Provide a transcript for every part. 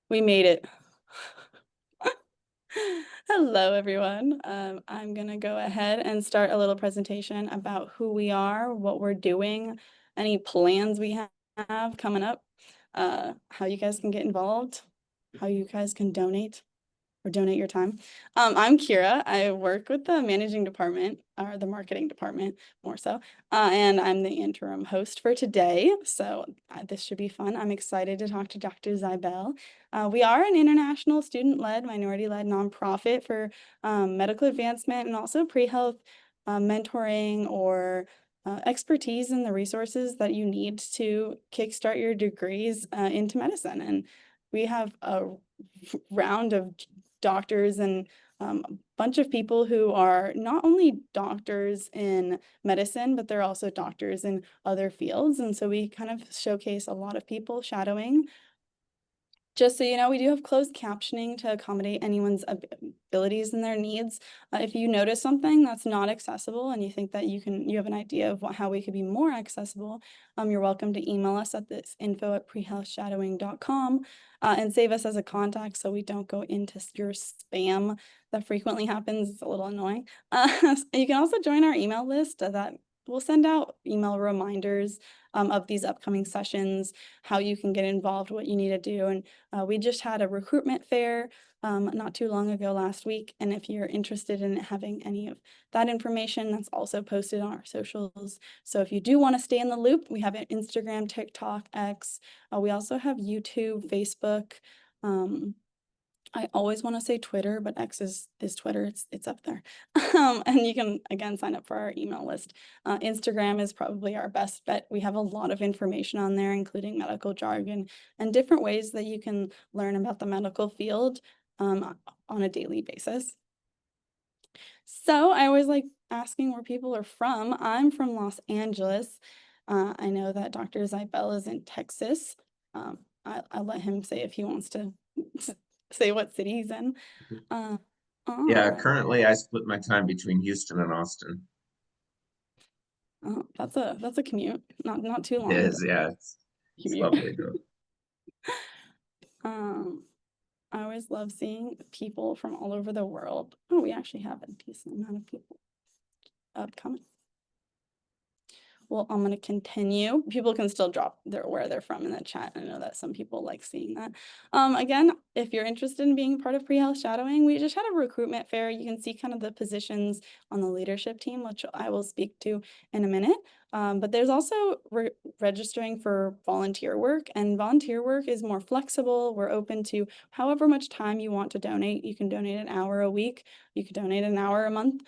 We made it. Hello, everyone. I'm going to go ahead and start a little presentation about who we are, what we're doing, any plans we have coming up, how you guys can get involved, how you guys can donate or donate your time. I'm Kira. I work with the managing department, or the marketing department more so, and I'm the interim host for today. So this should be fun. I'm excited to talk to Dr. Ziebell. We are an international student-led, minority-led nonprofit for medical advancement and also pre-health mentoring or expertise in the resources that you need to kickstart your degrees into medicine. And we have a round of doctors and a bunch of people who are not only doctors in medicine, but they're also doctors in other fields. And so we kind of showcase a lot of people shadowing. Just so you know, we do have closed captioning to accommodate anyone's abilities and their needs. If you notice something that's not accessible and you think that you have an idea of how we could be more accessible, you're welcome to email us at this info@prehealthshadowing.com and save us as a contact so we don't go into your spam. That frequently happens. It's a little annoying. You can also join our email list that we'll send out email reminders of these upcoming sessions, how you can get involved, what you need to do. And we just had a recruitment fair not too long ago last week. And if you're interested in having any of that information, that's also posted on our socials. So if you do want to stay in the loop, we have Instagram, TikTok, X. We also have YouTube, Facebook. I always want to say Twitter, but X is Twitter. It's up there. And you can, again, sign up for our email list. Instagram is probably our best bet. We have a lot of information on there, including medical jargon and different ways that you can learn about the medical field on a daily basis. So I always like asking where people are from. I'm from Los Angeles. I know that Dr. Ziebell is in Texas. I'll let him say if he wants to say what city he's in. Yeah, currently I split my time between Houston and Austin. That's a commute. Not too long. It is, yeah, it's Commute. lovely though. I always love seeing people from all over the world. Oh, we actually have a decent amount of people upcoming. Well, I'm going to continue. People can still drop where they're from in the chat. I know that some people like seeing that. Again, if you're interested in being part of pre-health shadowing, we just had a recruitment fair. You can see kind of the positions on the leadership team, which I will speak to in a minute. But there's also registering for volunteer work, and volunteer work is more flexible. We're open to however much time you want to donate. You can donate an hour a week. You could donate an hour a month.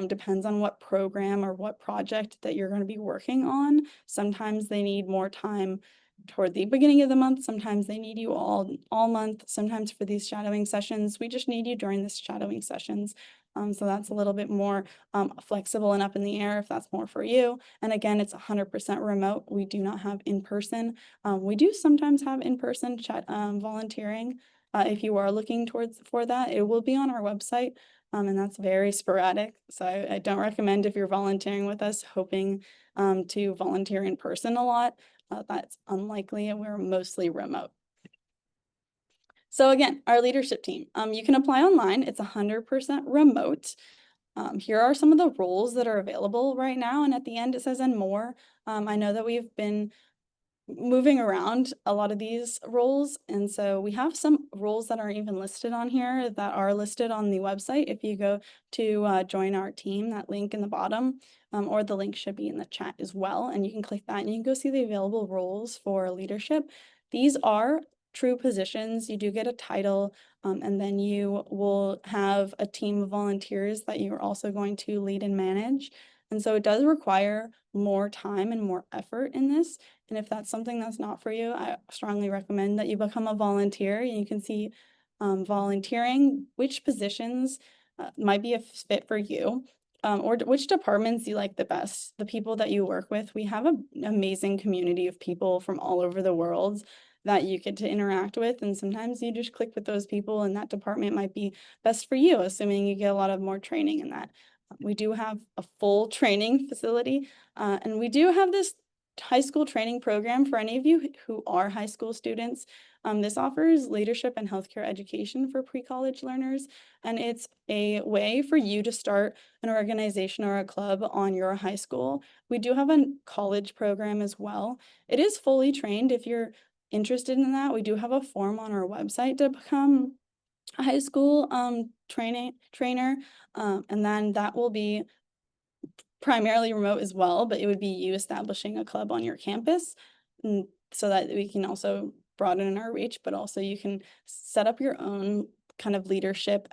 Depends on what program or what project that you're going to be working on. Sometimes they need more time toward the beginning of the month. Sometimes they need you all month. Sometimes for these shadowing sessions, we just need you during the shadowing sessions. So that's a little bit more flexible and up in the air if that's more for you. And again, it's 100% remote. We do not have in-person. We do sometimes have in-person volunteering. If you are looking for that, it will be on our website. And that's very sporadic. So I don't recommend if you're volunteering with us hoping to volunteer in person a lot. That's unlikely, and we're mostly remote. So again, our leadership team, you can apply online. It's 100% remote. Here are some of the roles that are available right now. And at the end, it says and more. I know that we've been moving around a lot of these roles. And so we have some roles that aren't even listed on here that are listed on the website. If you go to join our team, that link in the bottom, or the link should be in the chat as well. And you can click that and you can go see the available roles for leadership. These are true positions. You do get a title, and then you will have a team of volunteers that you're also going to lead and manage. And so it does require more time and more effort in this. And if that's something that's not for you, I strongly recommend that you become a volunteer. And you can see volunteering, which positions might be a fit for you, or which departments you like the best, the people that you work with. We have an amazing community of people from all over the world that you get to interact with. And sometimes you just click with those people and that department might be best for you, assuming you get a lot of more training in that. We do have a full training facility, and we do have this high school training program for any of you who are high school students. This offers leadership and healthcare education for pre-college learners, and it's a way for you to start an organization or a club on your high school. We do have a college program as well. It is fully trained. If you're interested in that, we do have a form on our website to become a high school trainer, and then that will be primarily remote as well, but it would be you establishing a club on your campus, so that we can also broaden our reach, but also you can set up your own kind of leadership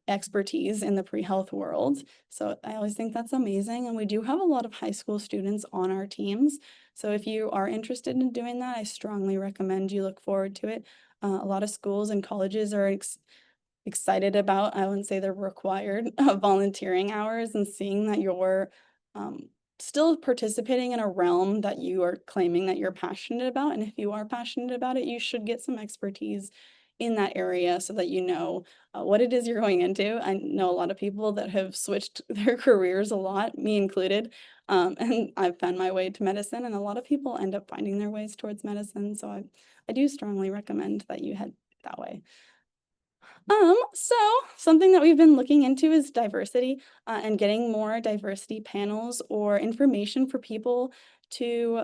expertise in the pre-health world. So I always think that's amazing. And we do have a lot of high school students on our teams. So if you are interested in doing that, I strongly recommend you look forward to it. A lot of schools and colleges are excited about, I wouldn't say they're required, volunteering hours, and seeing that you're still participating in a realm that you are claiming that you're passionate about. And if you are passionate about it, you should get some expertise in that area so that you know what it is you're going into. I know a lot of people that have switched their careers a lot, me included, and I've found my way to medicine, and a lot of people end up finding their ways towards medicine. So I do strongly recommend that you head that way. So something that we've been looking into is diversity, and getting more diversity panels or information for people to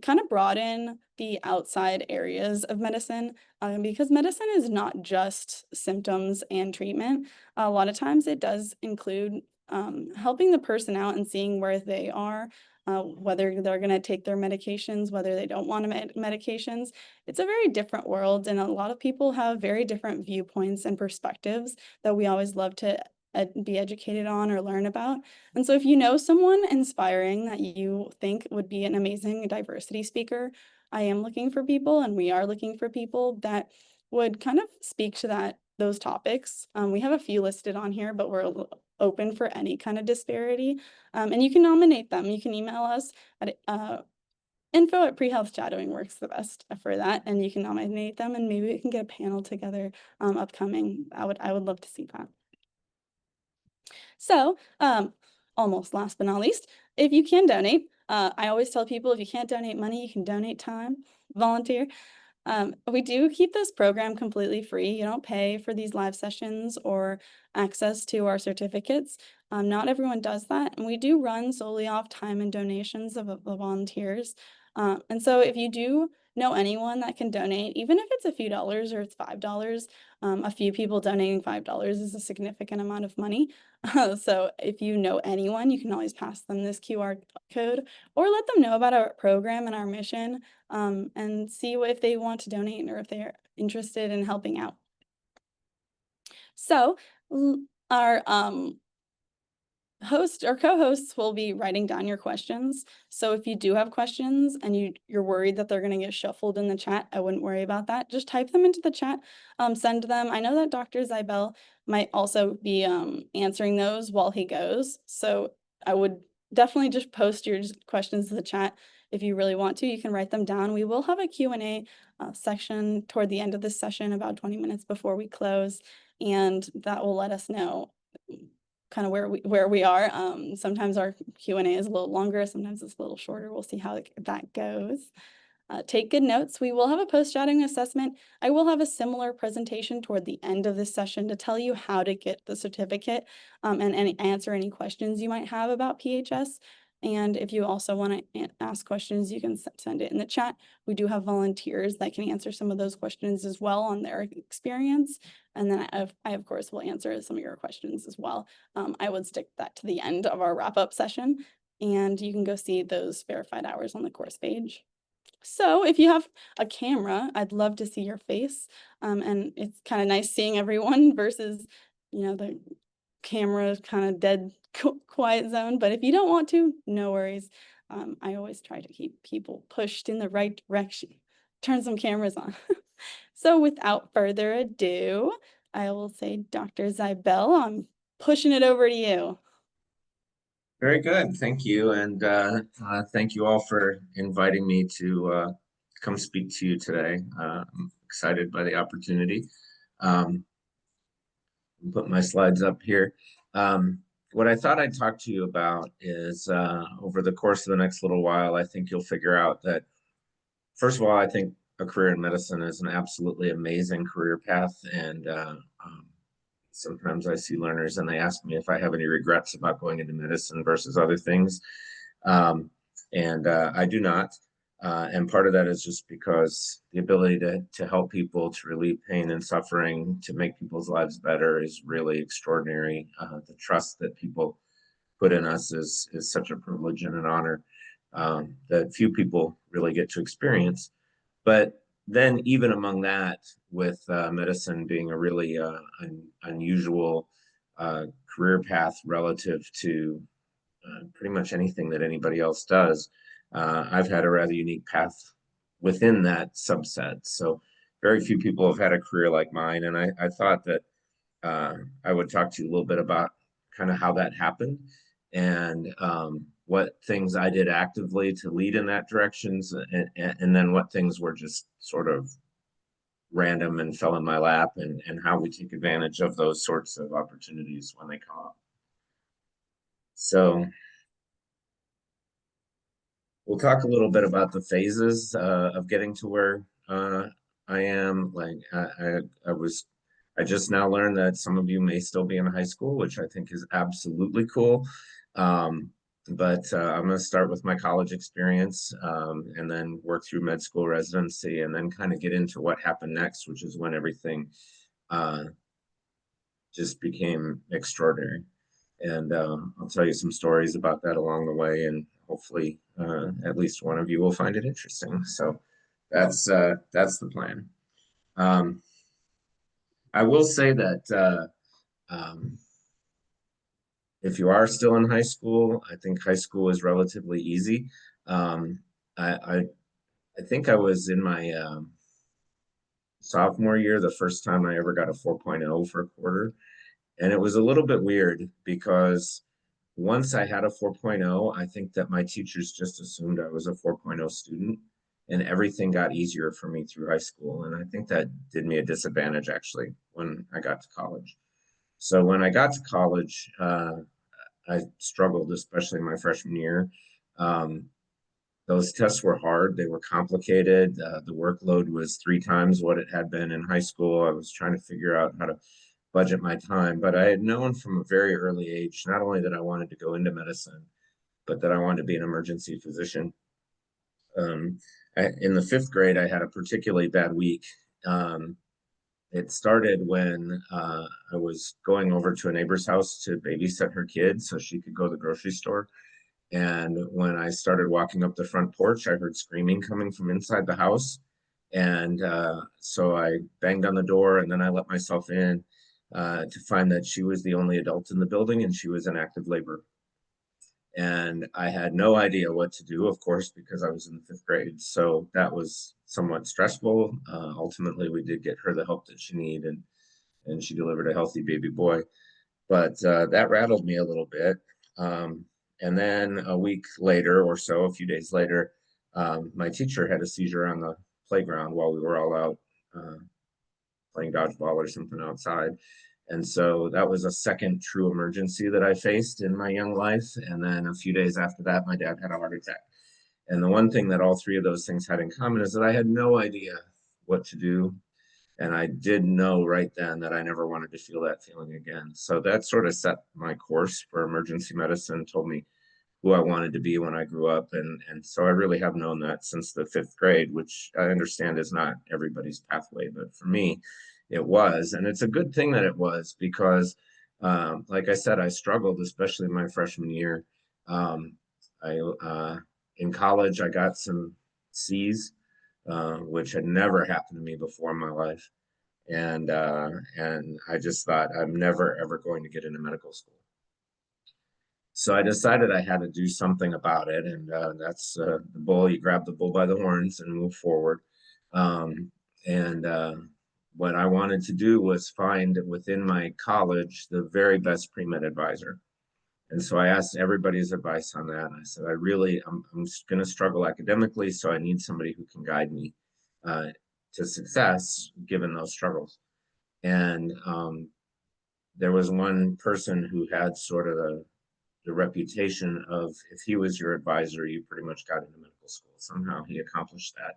kind of broaden the outside areas of medicine, because medicine is not just symptoms and treatment. A lot of times it does include helping the person out and seeing where they are, whether they're going to take their medications, whether they don't want medications. It's a very different world, and a lot of people have very different viewpoints and perspectives that we always love to be educated on or learn about. And so if you know someone inspiring that you think would be an amazing diversity speaker, I am looking for people, and we are looking for people that would kind of speak to those topics. We have a few listed on here, but we're open for any kind of disparity. And you can nominate them. You can email us at info@prehealthshadowing works the best for that, and you can nominate them, and maybe we can get a panel together upcoming. I would love to see that. So almost last but not least, if you can donate, I always tell people if you can't donate money, you can donate time, volunteer. We do keep this program completely free. You don't pay for these live sessions or access to our certificates. Not everyone does that, and we do run solely off time and donations of the volunteers. And so if you do know anyone that can donate, even if it's a few dollars or it's $5, a few people donating $5 is a significant amount of money. So if you know anyone, you can always pass them this QR code or let them know about our program and our mission, and see if they want to donate or if they're interested in helping out. So our host or co-hosts will be writing down your questions. So if you do have questions and you're worried that they're going to get shuffled in the chat, I wouldn't worry about that. Just type them into the chat, send them. I know that Dr. Ziebell might also be answering those while he goes. So I would definitely just post your questions to the chat. If you really want to, you can write them down. We will have a Q&A section toward the end of this session, about 20 minutes before we close, and that will let us know kind of where we are. Sometimes our Q&A is a little longer, sometimes it's a little shorter. We'll see how that goes. Take good notes. We will have a post-shadowing assessment. I will have a similar presentation toward the end of this session to tell you how to get the certificate, and answer any questions you might have about PHS. And if you also want to ask questions, you can send it in the chat. We do have volunteers that can answer some of those questions as well on their experience. And then I of course, will answer some of your questions as well. I would stick that to the end of our wrap-up session, and you can go see those verified hours on the course page. So if you have a camera, I'd love to see your face. And it's kind of nice seeing everyone versus, the camera kind of dead quiet zone. But if you don't want to, no worries. I always try to keep people pushed in the right direction. Turn some cameras on. So without further ado, I will say, Dr. Ziebell, I'm pushing it over to you. Very good. Thank you. And thank you all for inviting me to come speak to you today. I'm excited by the opportunity. Put my slides up here. what I thought I'd talk to you about is over the course of the next little while, I think you'll figure out that, first of all, I think a career in medicine is an absolutely amazing career path. And sometimes I see learners and they ask me if I have any regrets about going into medicine versus other things. I do not. And part of that is just because the ability to help people, to relieve pain and suffering, to make people's lives better is really extraordinary. The trust that people put in us is such a privilege and an honor that few people really get to experience. But then even among that, with medicine being a really unusual career path relative to pretty much anything that anybody else does, I've had a rather unique path within that subset. So very few people have had a career like mine. And I thought that I would talk to you a little bit about kind of how that happened and what things I did actively to lead in that direction, and then what things were just sort of random and fell in my lap, and how we take advantage of those sorts of opportunities when they come up. So we'll talk a little bit about the phases of getting to where I am. Like I just now learned that some of you may still be in high school, which I think is absolutely cool. But I'm going to start with my college experience and then work through med school residency and then kind of get into what happened next, which is when everything just became extraordinary. And I'll tell you some stories about that along the way, and hopefully at least one of you will find it interesting. So that's the plan. I will say that if you are still in high school, I think high school is relatively easy. I think I was in my sophomore year, the first time I ever got a 4.0 for a quarter. And it was a little bit weird because once I had a 4.0, I think that my teachers just assumed I was a 4.0 student, and everything got easier for me through high school. And I think that did me a disadvantage actually when I got to college. So when I got to college, I struggled, especially my freshman year. Those tests were hard. They were complicated. The workload was 3 times what it had been in high school. I was trying to figure out how to budget my time, but I had known from a very early age, not only that I wanted to go into medicine, but that I wanted to be an emergency physician. In the 5th grade, I had a particularly bad week. It started when I was going over to a neighbor's house to babysit her kids so she could go to the grocery store. And when I started walking up the front porch, I heard screaming coming from inside the house. And so I banged on the door, and then I let myself in to find that she was the only adult in the building and she was in active labor. And I had no idea what to do, of course, because I was in the 5th grade. So that was somewhat stressful. Ultimately, we did get her the help that she needed, and she delivered a healthy baby boy. But that rattled me a little bit. And then a week later or so, a few days later, my teacher had a seizure on the playground while we were all out playing dodgeball or something outside. And so that was a second true emergency that I faced in my young life. And then a few days after that, my dad had a heart attack. And the one thing that all 3 of those things had in common is that I had no idea what to do. And I did know right then that I never wanted to feel that feeling again. So that sort of set my course for emergency medicine, told me who I wanted to be when I grew up. And so I really have known that since the 5th grade, which I understand is not everybody's pathway, but for me, it was. And it's a good thing that it was because, like I said, I struggled, especially my freshman year. In college, I got some C's, which had never happened to me before in my life. And I just thought I'm never, ever going to get into medical school. So I decided I had to do something about it. And that's the bull. You grab the bull by the horns and move forward. What I wanted to do was find within my college the very best pre-med advisor. And so I asked everybody's advice on that. And I said, I'm going to struggle academically, so I need somebody who can guide me to success given those struggles. And there was one person who had sort of the reputation of, if he was your advisor, you pretty much got into medical school. Somehow he accomplished that.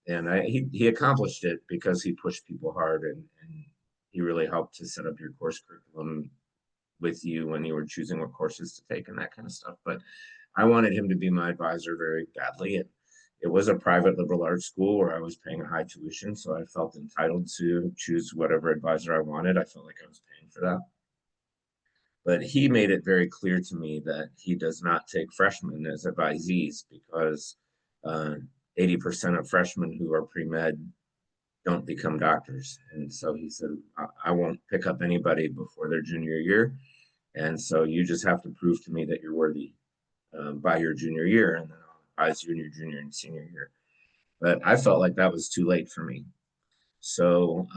And he accomplished it because he pushed people hard, and he really helped to set up your course curriculum with you when you were choosing what courses to take and that kind of stuff. But I wanted him to be my advisor very badly. And it was a private liberal arts school where I was paying a high tuition, so I felt entitled to choose whatever advisor I wanted. I felt like I was paying for that. But he made it very clear to me that he does not take freshmen as advisees because 80% of freshmen who are pre-med don't become doctors. And so he said, I won't pick up anybody before their junior year. And so you just have to prove to me that you're worthy by your junior year, and then I'll advise you in your junior and senior year. But I felt like that was too late for me. So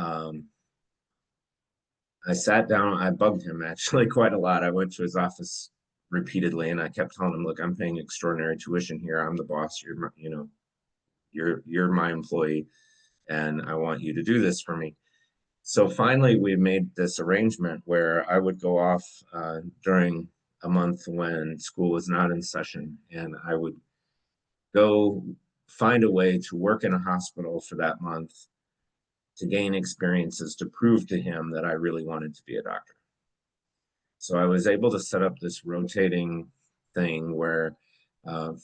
I sat down, I bugged him actually quite a lot. I went to his office repeatedly and I kept telling him, look, I'm paying extraordinary tuition here. I'm the boss. You're my employee, and I want you to do this for me. So finally, we made this arrangement where I would go off during a month when school was not in session, and I would go find a way to work in a hospital for that month to gain experiences to prove to him that I really wanted to be a doctor. So I was able to set up this rotating thing where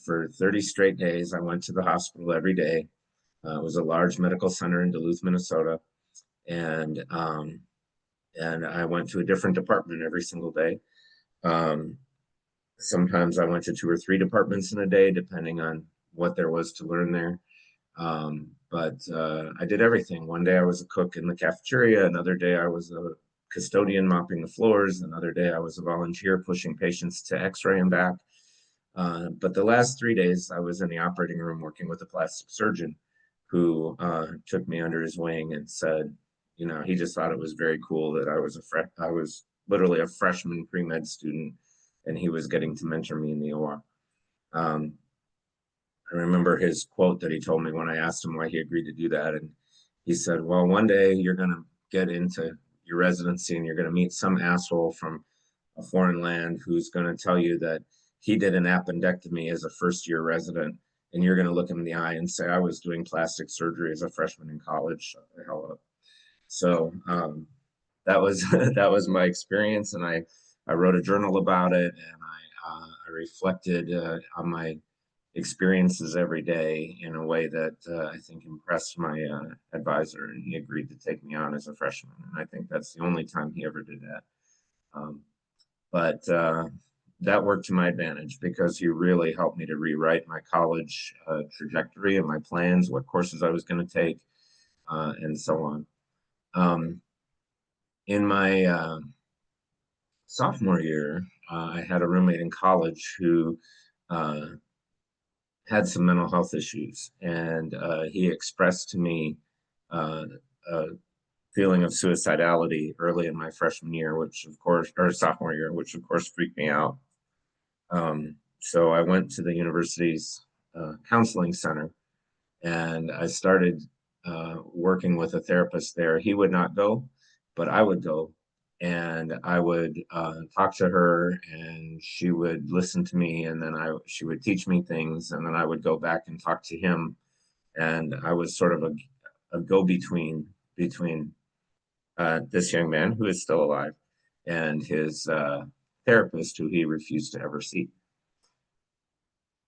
for 30 straight days, I went to the hospital every day. It was a large medical center in Duluth, Minnesota. And I went to a different department every single day. Sometimes I went to 2 or 3 departments in a day, depending on what there was to learn there. But I did everything. One day I was a cook in the cafeteria. Another day I was a custodian mopping the floors. Another day I was a volunteer pushing patients to x-ray and back. But the last 3 days I was in the operating room working with a plastic surgeon who took me under his wing and said, you know, he just thought it was very cool that I was literally a freshman pre-med student, and he was getting to mentor me in the OR. I remember his quote that he told me when I asked him why he agreed to do that. And he said, well, one day you're going to get into your residency and you're going to meet some asshole from a foreign land who's going to tell you that he did an appendectomy as a first-year resident. And you're going to look him in the eye and say, I was doing plastic surgery as a freshman in college. Shut the hell up. So that was my experience. And I wrote a journal about it, and I reflected on my experiences every day in a way that I think impressed my advisor, and he agreed to take me on as a freshman. And I think that's the only time he ever did that. But that worked to my advantage because he really helped me to rewrite my college trajectory and my plans, what courses I was going to take, and so on. In my sophomore year, I had a roommate in college who had some mental health issues, and he expressed to me a feeling of suicidality early in my freshman year, or sophomore year, which of course freaked me out. So I went to the university's counseling center, and I started working with a therapist there. He would not go, but I would go. And I would talk to her, and she would listen to me, and then she would teach me things, and then I would go back and talk to him. And I was sort of a go-between between this young man, who is still alive, and his therapist, who he refused to ever see.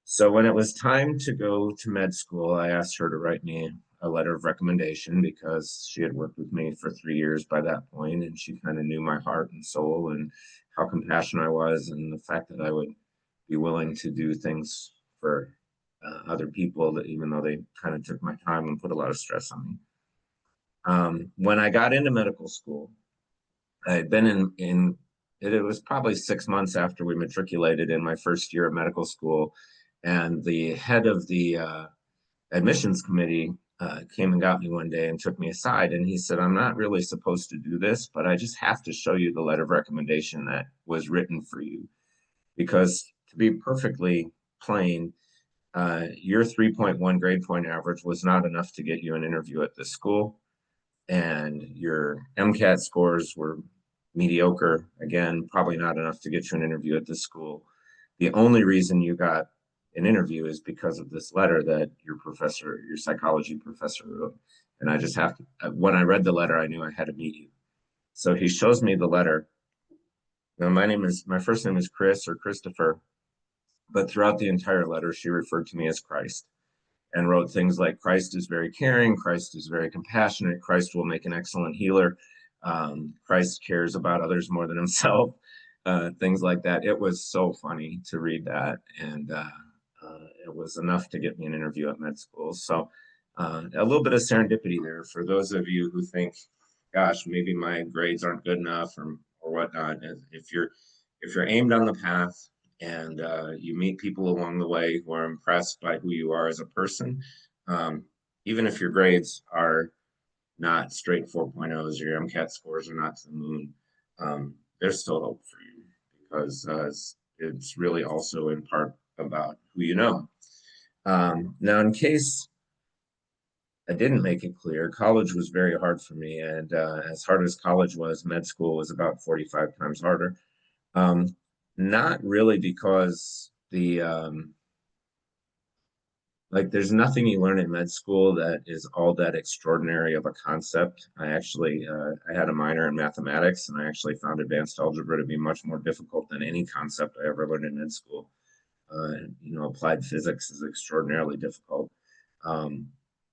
So when it was time to go to med school, I asked her to write me a letter of recommendation because she had worked with me for 3 years by that point, and she kind of knew my heart and soul and how compassionate I was, and the fact that I would be willing to do things for other people, that even though they kind of took my time and put a lot of stress on me. When I got into medical school, I had been it was probably 6 months after we matriculated in my first year of medical school, and the head of the admissions committee came and got me one day and took me aside, and he said, I'm not really supposed to do this, but I just have to show you the letter of recommendation that was written for you, because to be perfectly plain, your 3.1 grade point average was not enough to get you an interview at this school, and your MCAT scores were mediocre. Again, probably not enough to get you an interview at this school. The only reason you got an interview is because of this letter that your professor, your psychology professor wrote. And I just have to, when I read the letter, I knew I had to meet you. So he shows me the letter. Now, my first name is Chris or Christopher, but throughout the entire letter, she referred to me as Christ and wrote things like, Christ is very caring, Christ is very compassionate, Christ will make an excellent healer, Christ cares about others more than himself, things like that. It was so funny to read that, and it was enough to get me an interview at med school. So a little bit of serendipity there for those of you who think, gosh, maybe my grades aren't good enough or whatnot. If you're aimed on the path, and you meet people along the way who are impressed by who you are as a person, even if your grades are not straight 4.0s, your MCAT scores are not to the moon, there's still hope for you, because it's really also in part about who you know. Now, in case I didn't make it clear, college was very hard for me, and as hard as college was, med school was about 45 times harder. Not really, because there's nothing you learn in med school that is all that extraordinary of a concept. I actually, I had a minor in mathematics, and I actually found advanced algebra to be much more difficult than any concept I ever learned in med school. Applied physics is extraordinarily difficult.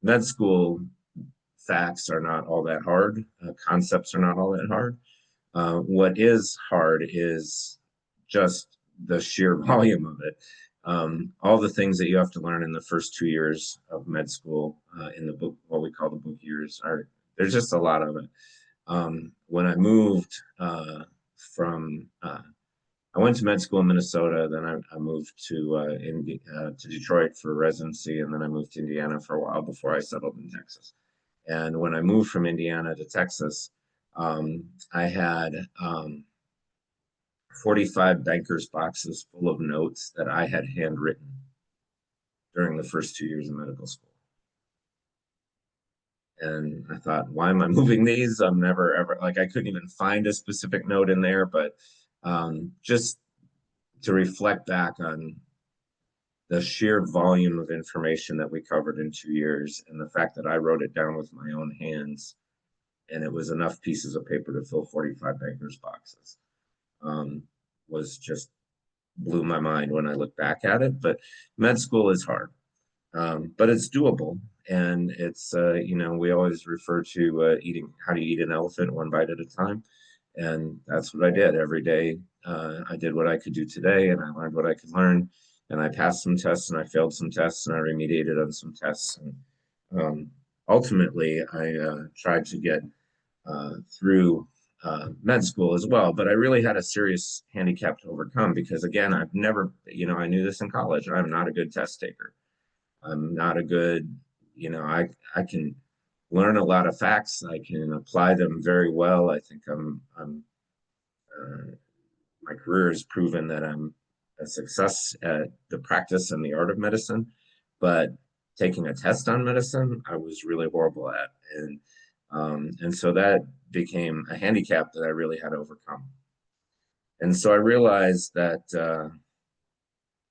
Med school facts are not all that hard. Concepts are not all that hard. What is hard is just the sheer volume of it. All the things that you have to learn in the first 2 years of med school, in the book, what we call the book years, there's just a lot of it. When I moved I went to med school in Minnesota, then I moved to Detroit for residency, and then I moved to Indiana for a while before I settled in Texas. And when I moved from Indiana to Texas, I had 45 banker's boxes full of notes that I had handwritten during the first 2 years of medical school. And I thought, why am I moving these? I'm never, ever, I couldn't even find a specific note in there, but just to reflect back on the sheer volume of information that we covered in 2 years, and the fact that I wrote it down with my own hands, and it was enough pieces of paper to fill 45 banker's boxes, was just blew my mind when I look back at it. But med school is hard, but it's doable. And it's, we always refer to eating, how do you eat an elephant one bite at a time? And that's what I did every day. I did what I could do today, and I learned what I could learn. And I passed some tests, and I failed some tests, and I remediated on some tests. And ultimately, I tried to get through med school as well. But I really had a serious handicap to overcome, because, again, I've never, I knew this in college. I'm not a good test taker. I'm not a good, I can learn a lot of facts. I can apply them very well. I think my career has proven that I'm a success at the practice and the art of medicine, but taking a test on medicine, I was really horrible at. And so that became a handicap that I really had to overcome. And so I realized that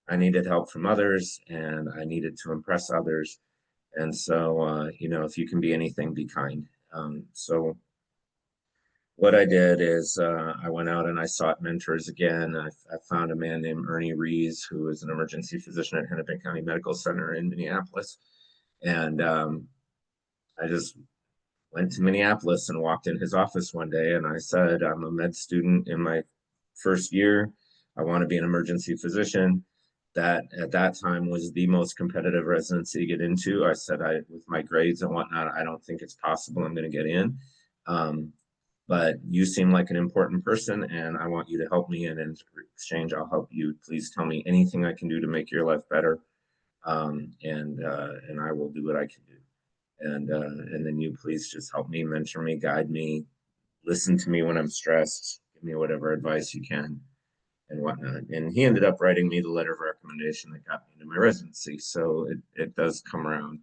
I needed help from others, and I needed to impress others. And so, if you can be anything, be kind. So what I did is I went out and I sought mentors again. I found a man named Ernie Rees, who is an emergency physician at Hennepin County Medical Center in Minneapolis. And I just went to Minneapolis and walked in his office one day, and I said, I'm a med student in my first year. I want to be an emergency physician. That at that time was the most competitive residency to get into. I said, with my grades and whatnot, I don't think it's possible I'm going to get in. But you seem like an important person, and I want you to help me. And in exchange, I'll help you. Please tell me anything I can do to make your life better. And I will do what I can do. And then you please just help me, mentor me, guide me, listen to me when I'm stressed, give me whatever advice you can, and whatnot. And he ended up writing me the letter of recommendation that got me into my residency. So it does come around.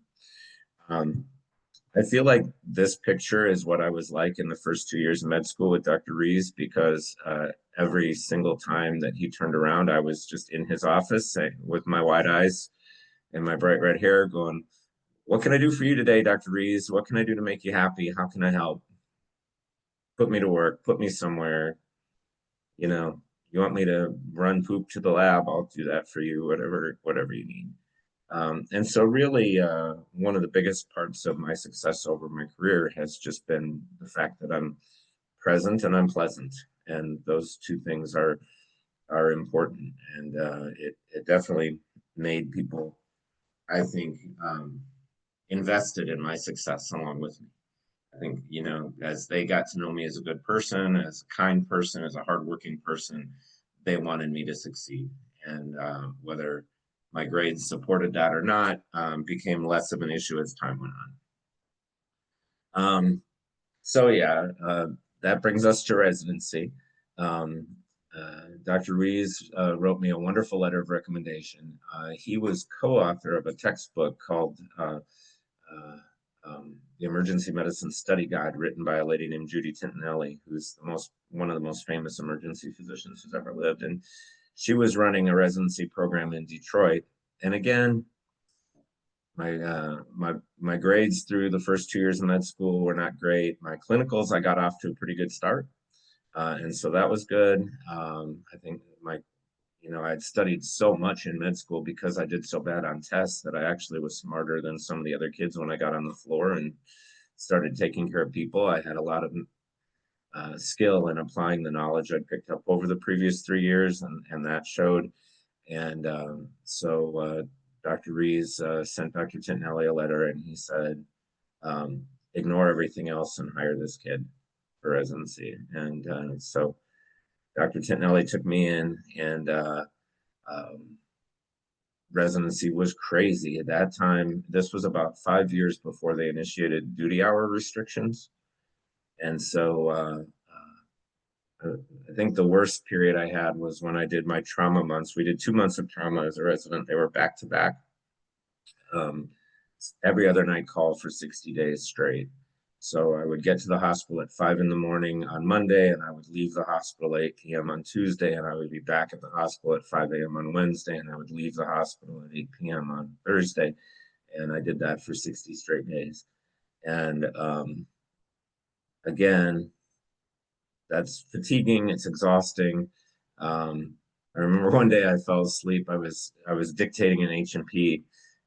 I feel like this picture is what I was like in the first 2 years of med school with Dr. Rees, because every single time that he turned around, I was just in his office with my wide eyes and my bright red hair going, "What can I do for you today, Dr. Rees? What can I do to make you happy? How can I help? Put me to work, put me somewhere. You know, you want me to run poop to the lab, I'll do that for you, whatever you need." And so really, one of the biggest parts of my success over my career has just been the fact that I'm present and I'm pleasant. And those two things are important. And it definitely made people, I think, invested in my success along with me. I think, you know, as they got to know me as a good person, as a kind person, as a hardworking person, they wanted me to succeed. And whether my grades supported that or not became less of an issue as time went on. So yeah, that brings us to residency. Dr. Rees wrote me a wonderful letter of recommendation. He was co-author of a textbook called the Emergency Medicine Study Guide, written by a lady named Judy Tintinelli, who's one of the most famous emergency physicians who's ever lived. And she was running a residency program in Detroit. And again, my grades through the first 2 years of med school were not great. My clinicals, I got off to a pretty good start. And so that was good. I think I had studied so much in med school because I did so bad on tests that I actually was smarter than some of the other kids when I got on the floor and started taking care of people. I had a lot of skill in applying the knowledge I'd picked up over the previous 3 years, and that showed. And so Dr. Rees sent Dr. Tintinelli a letter, and he said, ignore everything else and hire this kid for residency. And so Dr. Tintinelli took me in, and residency was crazy. At that time, this was about 5 years before they initiated duty hour restrictions. And so I think the worst period I had was when I did my trauma months. We did 2 months of trauma as a resident. They were back to back. Every other night call for 60 days straight. So I would get to the hospital at 5 in the morning on Monday, and I would leave the hospital at 8 p.m. on Tuesday, and I would be back at the hospital at 5 a.m. on Wednesday, and I would leave the hospital at 8 p.m. on Thursday. And I did that for 60 straight days. And again, that's fatiguing, it's exhausting. I remember one day I fell asleep. I was dictating an H&P,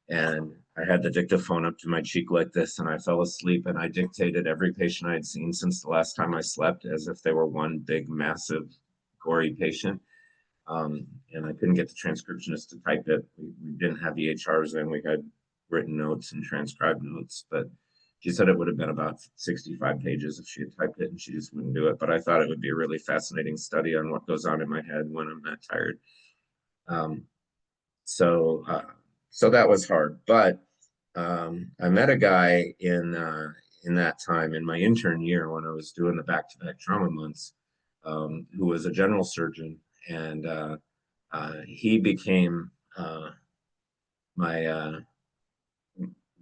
and I had the dictaphone up to my cheek like this, and I fell asleep, and I dictated every patient I had seen since the last time I slept as if they were one big, massive, gory patient. And I couldn't get the transcriptionist to type it. We didn't have EHRs then. We had written notes and transcribed notes, but she said it would have been about 65 pages if she had typed it, and she just wouldn't do it. But I thought it would be a really fascinating study on what goes on in my head when I'm that tired. So that was hard. But I met a guy in that time in my intern year when I was doing the back-to-back trauma months, who was a general surgeon, and he became the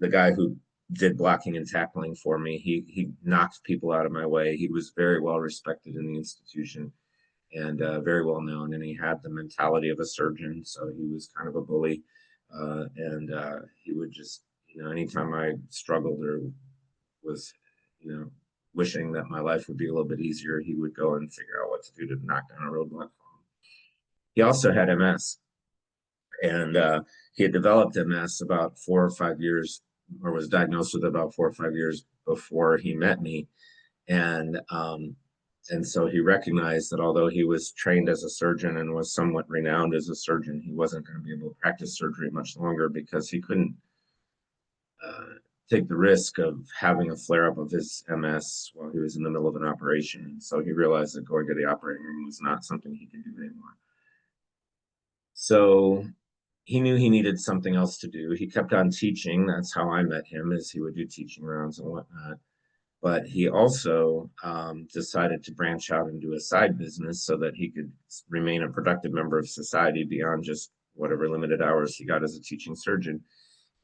guy who did blocking and tackling for me. He knocked people out of my way. He was very well respected in the institution and very well known, and he had the mentality of a surgeon, so he was kind of a bully. And he would just, anytime I struggled or was, wishing that my life would be a little bit easier, he would go and figure out what to do to knock down a roadblock for me. He also had MS, and he had developed MS about 4 or 5 years, or was diagnosed with it about 4 or 5 years before he met me. And so he recognized that although he was trained as a surgeon and was somewhat renowned as a surgeon, he wasn't going to be able to practice surgery much longer because he couldn't take the risk of having a flare-up of his MS while he was in the middle of an operation. And so he realized that going to the operating room was not something he could do anymore. So he knew he needed something else to do. He kept on teaching. That's how I met him, is he would do teaching rounds and whatnot. But he also decided to branch out and do a side business so that he could remain a productive member of society beyond just whatever limited hours he got as a teaching surgeon.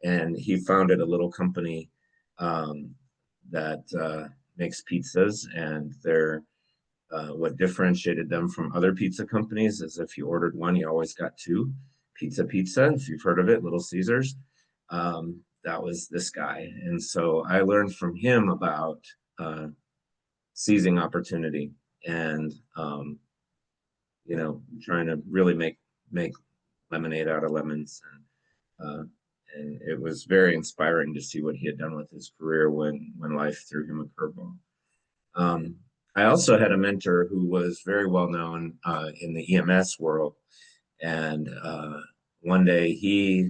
And he founded a little company that makes pizzas, and they're what differentiated them from other pizza companies is if you ordered one, you always got two. Pizza, if you've heard of it, Little Caesars. That was this guy. And so I learned from him about seizing opportunity and, you know, trying to really make lemonade out of lemons. And it was very inspiring to see what he had done with his career when life threw him a curveball. I also had a mentor who was very well known in the EMS world. And one day he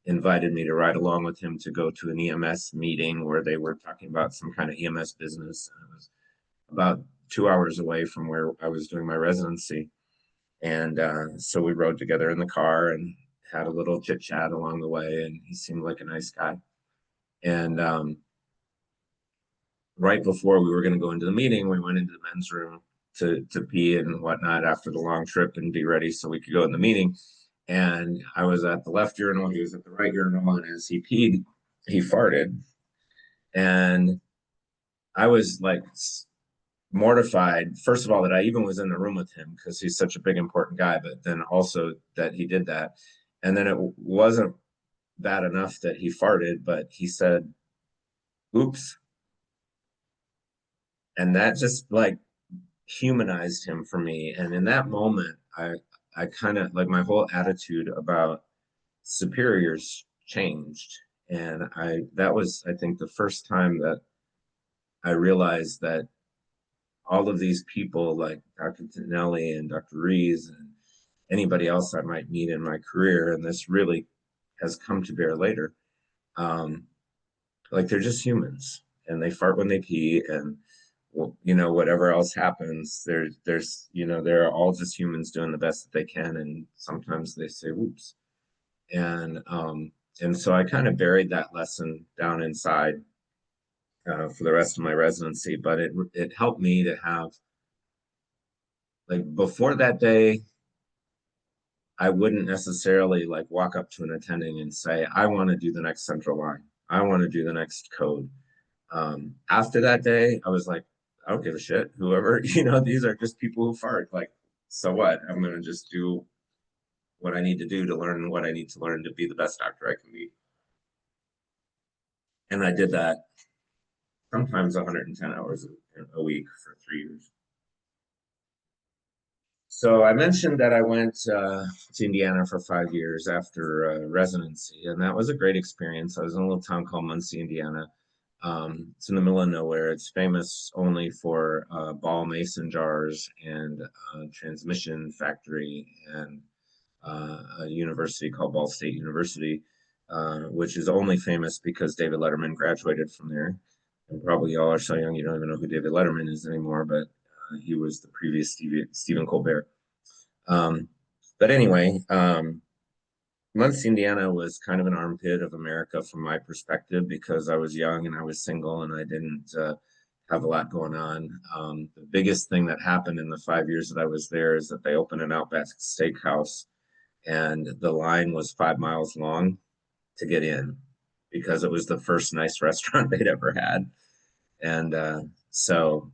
invited me to ride along with him to go to an EMS meeting where they were talking about some kind of EMS business. And it was about 2 hours away from where I was doing my residency. And so we rode together in the car and had a little chit chat along the way. And he seemed like a nice guy. And right before we were going to go into the meeting, we went into the men's room to pee and whatnot after the long trip and be ready so we could go in the meeting. And I was at the left urinal, he was at the right urinal, and as he peed, he farted. And I was like mortified, first of all, that I even was in the room with him because he's such a big, important guy, but then also that he did that. And then it wasn't bad enough that he farted, but he said, "Oops." And that just like humanized him for me. And in that moment, I kind of like my whole attitude about superiors changed. And that was, I think, the first time that I realized that all of these people like Dr. Tinelli and Dr. Rees and anybody else I might meet in my career, and this really has come to bear later, like they're just humans and they fart when they pee, and you know, whatever else happens, there's you know, they're all just humans doing the best that they can, and sometimes they say whoops. And so I kind of buried that lesson down inside for the rest of my residency, but it helped me to have, like, before that day, I wouldn't necessarily like walk up to an attending and say, I want to do the next central line, I want to do the next code. After that day, I was like, I don't give a shit. Whoever, you know, these are just people who fart. Like, so what? I'm going to just do what I need to do to learn what I need to learn to be the best doctor I can be. And I did that sometimes 110 hours a week for 3 years. So I mentioned that I went to Indiana for 5 years after residency, and that was a great experience. I was in a little town called Muncie, Indiana. It's in the middle of nowhere. It's famous only for ball mason jars and transmission factory, and a university called Ball State University, which is only famous because David Letterman graduated from there. And probably y'all are so young you don't even know who David Letterman is anymore, but he was the previous Stephen Colbert. But anyway, Muncie, Indiana was kind of an armpit of America from my perspective because I was young and I was single and I didn't have a lot going on. The biggest thing that happened in the 5 years that I was there is that they opened an Outback Steakhouse, and the line was 5 miles long to get in because it was the first nice restaurant they'd ever had. And so,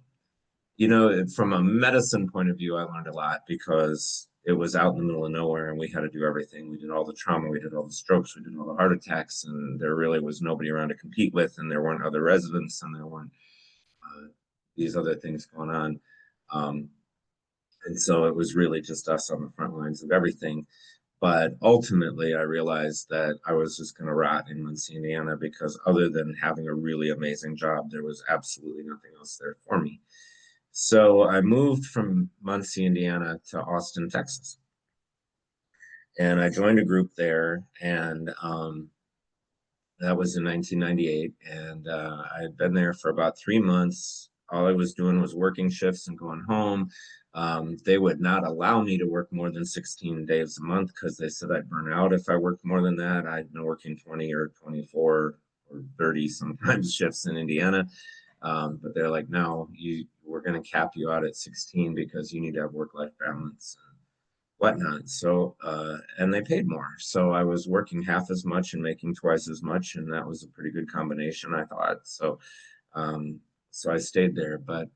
you know, from a medicine point of view, I learned a lot because it was out in the middle of nowhere and we had to do everything. We did all the trauma, we did all the strokes, we did all the heart attacks, and there really was nobody around to compete with, and there weren't other residents, and there weren't these other things going on. And so it was really just us on the front lines of everything. But ultimately, I realized that I was just going to rot in Muncie, Indiana, because other than having a really amazing job, there was absolutely nothing else there for me. So I moved from Muncie, Indiana to Austin, Texas. And I joined a group there, and that was in 1998. And I had been there for about 3 months. All I was doing was working shifts and going home. They would not allow me to work more than 16 days a month because they said I'd burn out if I worked more than that. I'd been working 20 or 24 or 30 sometimes shifts in Indiana. But they're like, no, we're going to cap you out at 16 because you need to have work-life balance and whatnot. So, and they paid more. So I was working half as much and making twice as much. And that was a pretty good combination, I thought. So So I stayed there. But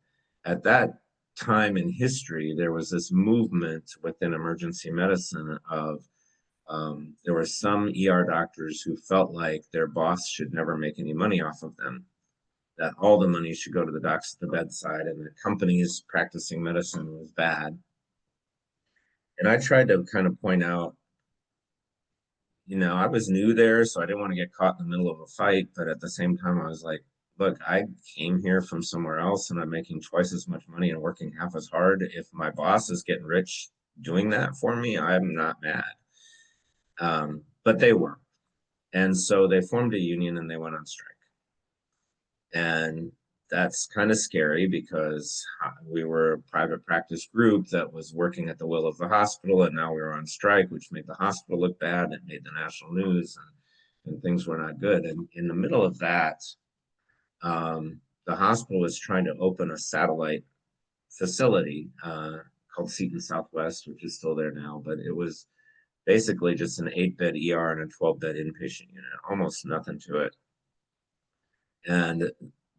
at that time in history, there was this movement within emergency medicine of there were some ER doctors who felt like their boss should never make any money off of them, that all the money should go to the docs at the bedside, and the companies practicing medicine was bad. And I tried to kind of point out, I was new there, so I didn't want to get caught in the middle of a fight. But at the same time, I was like, look, I came here from somewhere else and I'm making twice as much money and working half as hard. If my boss is getting rich doing that for me, I'm not mad. But they were. And so they formed a union and they went on strike. And that's kind of scary because we were a private practice group that was working at the will of the hospital, and now we were on strike, which made the hospital look bad. It made the national news, and things were not good. And in the middle of that, the hospital was trying to open a satellite facility called Seton Southwest, which is still there now, but it was basically just an 8-bed ER and a 12-bed inpatient unit, almost nothing to it. And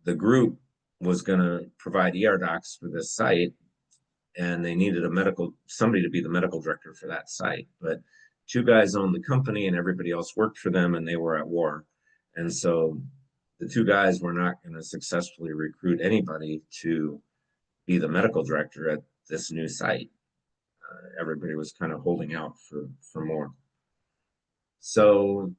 the group was going to provide ER docs for this site, and they needed somebody to be the medical director for that site. But 2 guys owned the company and everybody else worked for them, and they were at war. And so the 2 guys were not going to successfully recruit anybody to be the medical director at this new site. Everybody was kind of holding out for more. So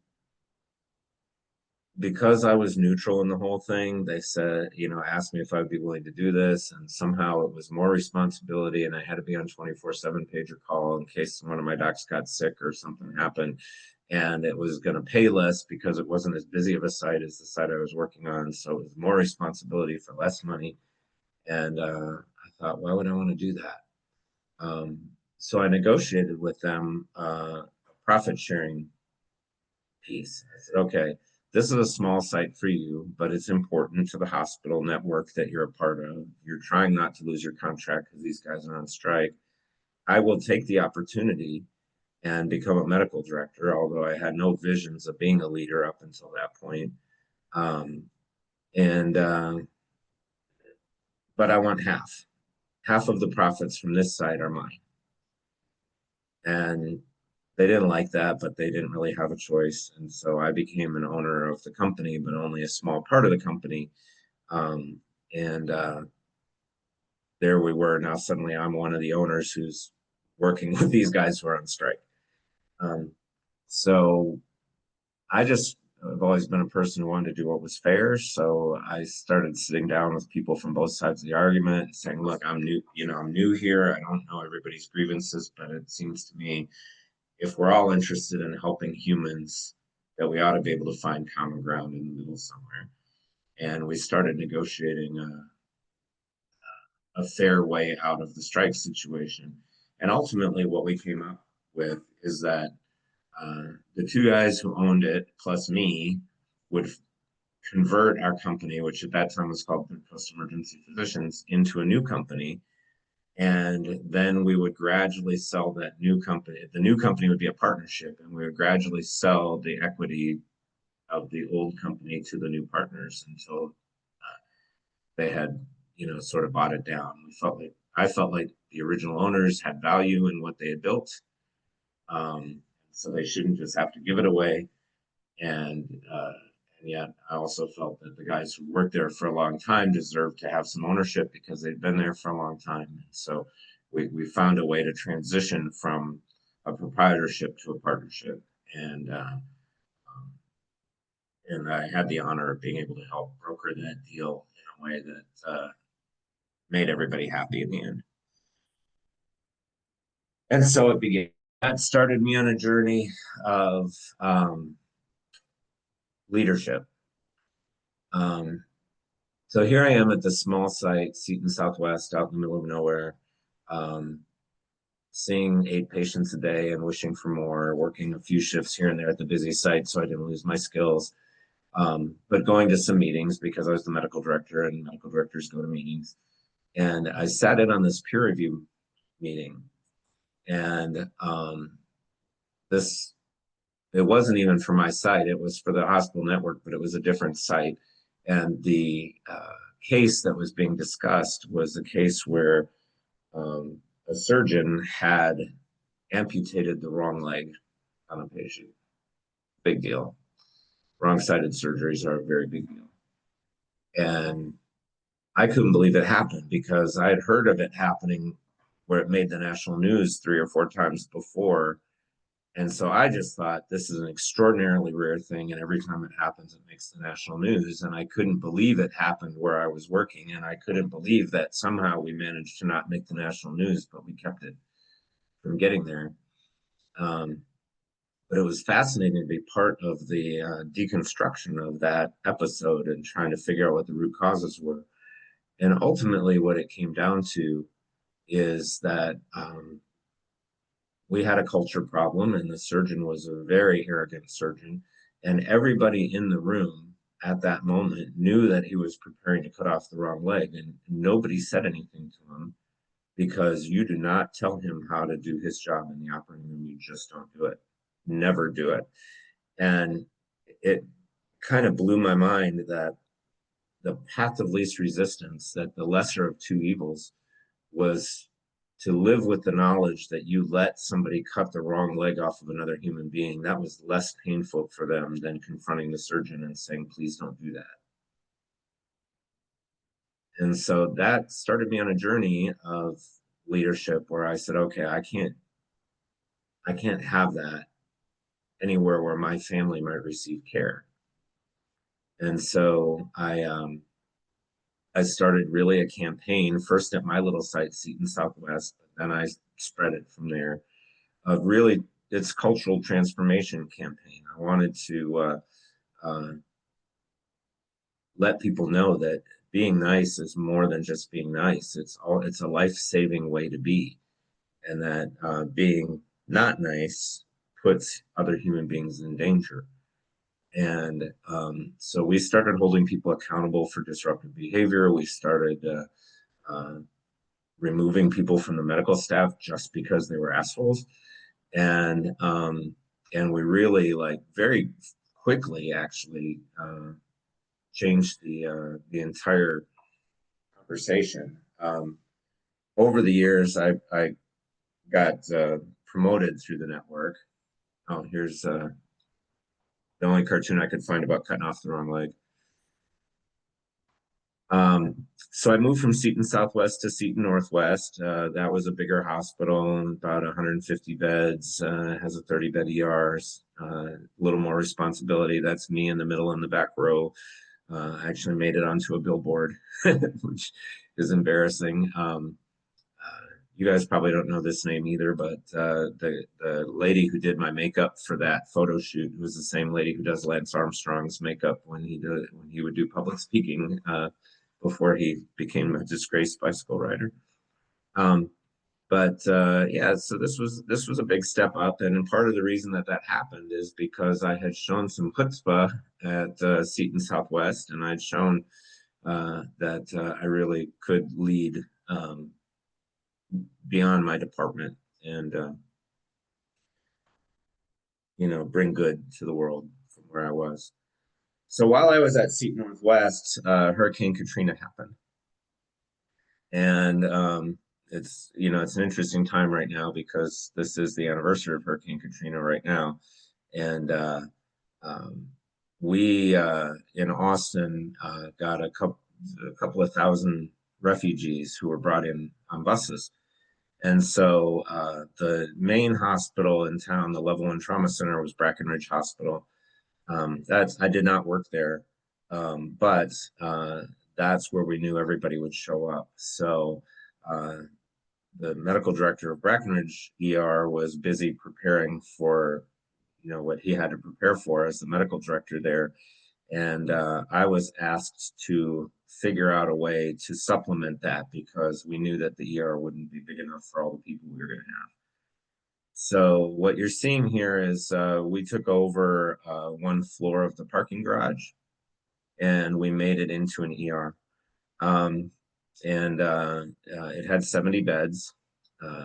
because I was neutral in the whole thing, they said, asked me if I would be willing to do this. And somehow it was more responsibility, and I had to be on 24/7 pager call in case one of my docs got sick or something happened. And it was going to pay less because it wasn't as busy of a site as the site I was working on. So it was more responsibility for less money. And I thought, why would I want to do that? So I negotiated with them a profit sharing piece. I said, okay, this is a small site for you, but it's important to the hospital network that you're a part of. You're trying not to lose your contract because these guys are on strike. I will take the opportunity and become a medical director, although I had no visions of being a leader up until that point. But I want half. Half of the profits from this site are mine. And they didn't like that, but they didn't really have a choice. And so I became an owner of the company, but only a small part of the company. There we were. Now suddenly I'm one of the owners who's working with these guys who are on strike. So I've always been a person who wanted to do what was fair. So I started sitting down with people from both sides of the argument, saying, look, I'm new, I'm new here. I don't know everybody's grievances, but it seems to me if we're all interested in helping humans, that we ought to be able to find common ground in the middle somewhere. And we started negotiating a fair way out of the strike situation. And ultimately what we came up with is that the 2 guys who owned it, plus me, would convert our company, which at that time was called Post Emergency Physicians, into a new company. And then we would gradually sell that new company. The new company would be a partnership, and we would gradually sell the equity of the old company to the new partners until they had, sort of bought it down. I felt like the original owners had value in what they had built. So they shouldn't just have to give it away. And yet I also felt that the guys who worked there for a long time deserved to have some ownership because they'd been there for a long time. So we found a way to transition from a proprietorship to a partnership. And I had the honor of being able to help broker that deal in a way that made everybody happy in the end. And so it began. That started me on a journey of leadership. So here I am at the small site, Seton Southwest, out in the middle of nowhere, seeing 8 patients a day and wishing for more, working a few shifts here and there at the busy site so I didn't lose my skills, but going to some meetings because I was the medical director and medical directors go to meetings. And I sat in on this peer review meeting, and it wasn't even for my site, it was for the hospital network, but it was a different site. And the case that was being discussed was a case where a surgeon had amputated the wrong leg on a patient. Big deal. Wrong-sided surgeries are a very big deal. And I couldn't believe it happened because I had heard of it happening where it made the national news 3 or 4 times before. And so I just thought this is an extraordinarily rare thing. And every time it happens, it makes the national news. And I couldn't believe it happened where I was working. And I couldn't believe that somehow we managed to not make the national news, but we kept it from getting there. But it was fascinating to be part of the deconstruction of that episode and trying to figure out what the root causes were. And ultimately, what it came down to is that we had a culture problem, and the surgeon was a very arrogant surgeon. And everybody in the room at that moment knew that he was preparing to cut off the wrong leg, and nobody said anything to him because you do not tell him how to do his job in the operating room. You just don't do it. Never do it. And it kind of blew my mind that the path of least resistance, that the lesser of two evils, was to live with the knowledge that you let somebody cut the wrong leg off of another human being. That was less painful for them than confronting the surgeon and saying, please don't do that. And so that started me on a journey of leadership where I said, okay, I can't have that anywhere where my family might receive care. And so I started really a campaign, first at my little site, Seton Southwest, but then I spread it from there, of really its cultural transformation campaign. I wanted to let people know that being nice is more than just being nice. It's a life-saving way to be, and that being not nice puts other human beings in danger. And so we started holding people accountable for disruptive behavior. We started removing people from the medical staff just because they were assholes. And we really, like, very quickly actually changed the entire conversation. Over the years, I got promoted through the network. Oh, here's the only cartoon I could find about cutting off the wrong leg. So I moved from Seton Southwest to Seton Northwest. That was a bigger hospital, about 150 beds, has a 30-bed ER, a little more responsibility. That's me in the middle in the back row. I actually made it onto a billboard, which is embarrassing. You guys probably don't know this name either, but the lady who did my makeup for that photo shoot was the same lady who does Lance Armstrong's makeup when he would do public speaking before he became a disgraced bicycle rider. Yeah, so this was a big step up, and part of the reason that happened is because I had shown some chutzpah at Seton Southwest, and I'd shown that I really could lead beyond my department and bring good to the world from where I was. So while I was at Seton Northwest, Hurricane Katrina happened, and it's an interesting time right now because this is the anniversary of Hurricane Katrina right now, and we in Austin got a couple of thousand refugees who were brought in on buses. And so the main hospital in town, the Level 1 Trauma Center, was Brackenridge Hospital. I did not work there, but that's where we knew everybody would show up. So the medical director of Brackenridge ER was busy preparing for, what he had to prepare for as the medical director there. And I was asked to figure out a way to supplement that because we knew that the ER wouldn't be big enough for all the people we were going to have. So what you're seeing here is we took over one floor of the parking garage and we made it into an ER. It had 70 beds,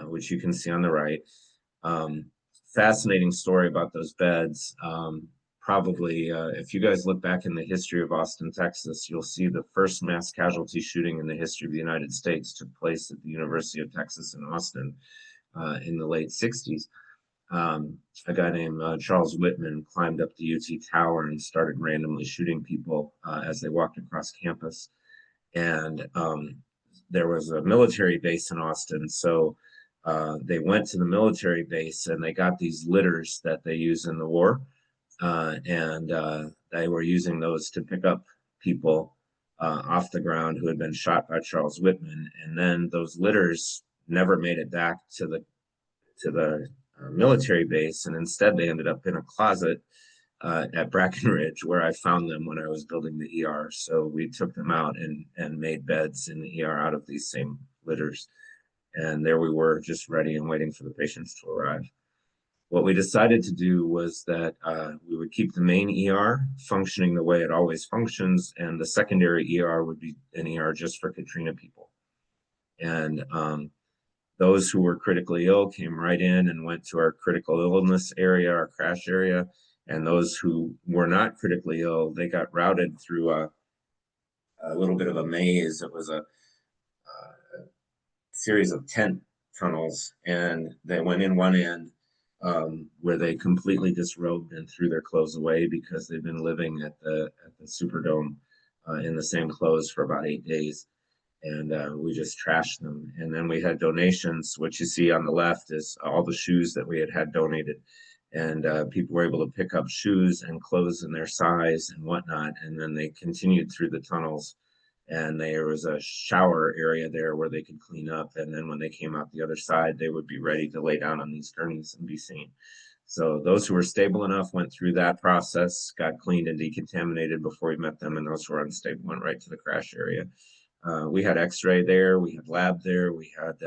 which you can see on the right. Fascinating story about those beds. probably, if you guys look back in the history of Austin, Texas, you'll see the first mass casualty shooting in the history of the United States took place at the University of Texas in Austin in the late 60s. A guy named Charles Whitman climbed up the UT Tower and started randomly shooting people as they walked across campus. And there was a military base in Austin, so they went to the military base and they got these litters that they use in the war. And they were using those to pick up people off the ground who had been shot by Charles Whitman. And then those litters never made it back to the military base, and instead they ended up in a closet at Brackenridge, where I found them when I was building the ER. So we took them out and made beds in the ER out of these same litters. And there we were, just ready and waiting for the patients to arrive. What we decided to do was that we would keep the main ER functioning the way it always functions, and the secondary ER would be an ER just for Katrina people. And those who were critically ill came right in and went to our critical illness area, our crash area. And those who were not critically ill, they got routed through a little bit of a maze. It was a series of tent tunnels, and they went in one end where they completely disrobed and threw their clothes away because they've been living at the Superdome in the same clothes for about 8 days. And we just trashed them. And then we had donations. What you see on the left is all the shoes that we had donated. And people were able to pick up shoes and clothes in their size and whatnot. And then they continued through the tunnels. And there was a shower area there where they could clean up. And then when they came out the other side, they would be ready to lay down on these gurneys and be seen. So those who were stable enough went through that process, got cleaned and decontaminated before we met them. And those who were unstable went right to the crash area. We had x-ray there, we had lab there, we had,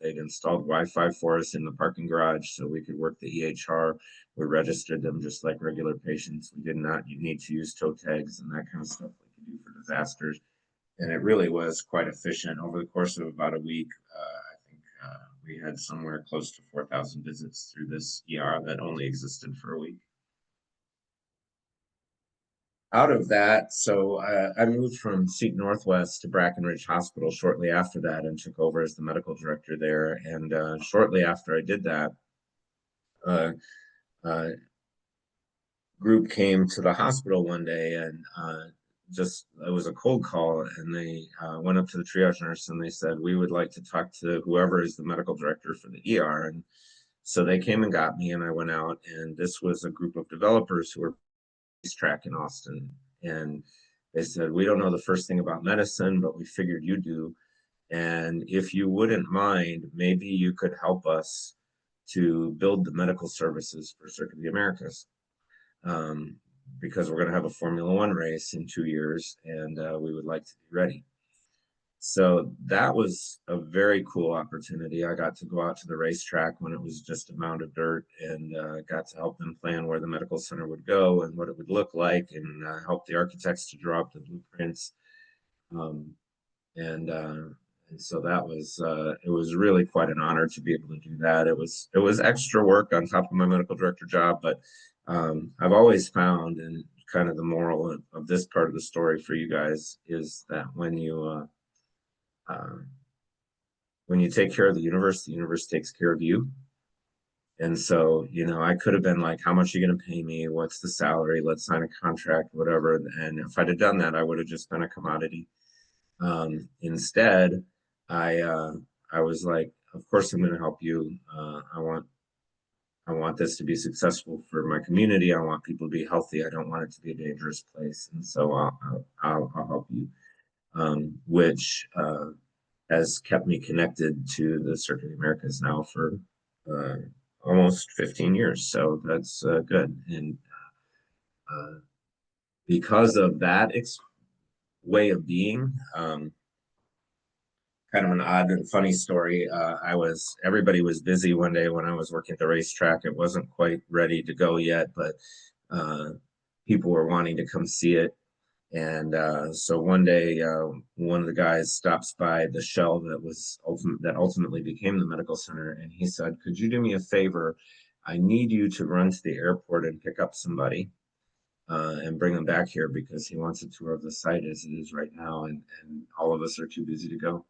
they'd installed Wi-Fi for us in the parking garage so we could work the EHR. We registered them just like regular patients. We did not need to use toe tags and that kind of stuff we could do for disasters. And it really was quite efficient. Over the course of about a week, I think we had somewhere close to 4,000 visits through this ER that only existed for a week. Out of that, so I moved from Seton Northwest to Brackenridge Hospital shortly after that and took over as the medical director there. And shortly after I did that, group came to the hospital one day and it was a cold call, and they went up to the triage nurse and they said, we would like to talk to whoever is the medical director for the ER. And so they came and got me, and I went out, and this was a group of developers who were track in Austin, and they said, we don't know the first thing about medicine, but we figured you do, and if you wouldn't mind, maybe you could help us to build the medical services for Circuit of the Americas, because we're going to have a Formula One race in 2 years, and we would like to be ready. So that was a very cool opportunity. I got to go out to the racetrack when it was just a mound of dirt, and got to help them plan where the medical center would go and what it would look like, and help the architects to draw up the blueprints. And so that was, it was really quite an honor to be able to do that. It was extra work on top of my medical director job, but I've always found, and kind of the moral of this part of the story for you guys is that when you take care of the universe takes care of you. And so, I could have been like, how much are you going to pay me? What's the salary? Let's sign a contract, whatever. And if I'd have done that, I would have just been a commodity. Instead, I was like, of course I'm going to help you. I want this to be successful for my community. I want people to be healthy. I don't want it to be a dangerous place. And so I'll help you. Which has kept me connected to the Circuit of the Americas now for almost 15 years. So that's good. And because of that way of being, kind of an odd and funny story. Everybody was busy one day when I was working at the racetrack. It wasn't quite ready to go yet, but people were wanting to come see it. And so one day, one of the guys stops by the shell that ultimately became the medical center, and he said, "Could you do me a favor? I need you to run to the airport and pick up somebody." and bring him back here because he wants a tour of the site as it is right now, and all of us are too busy to go.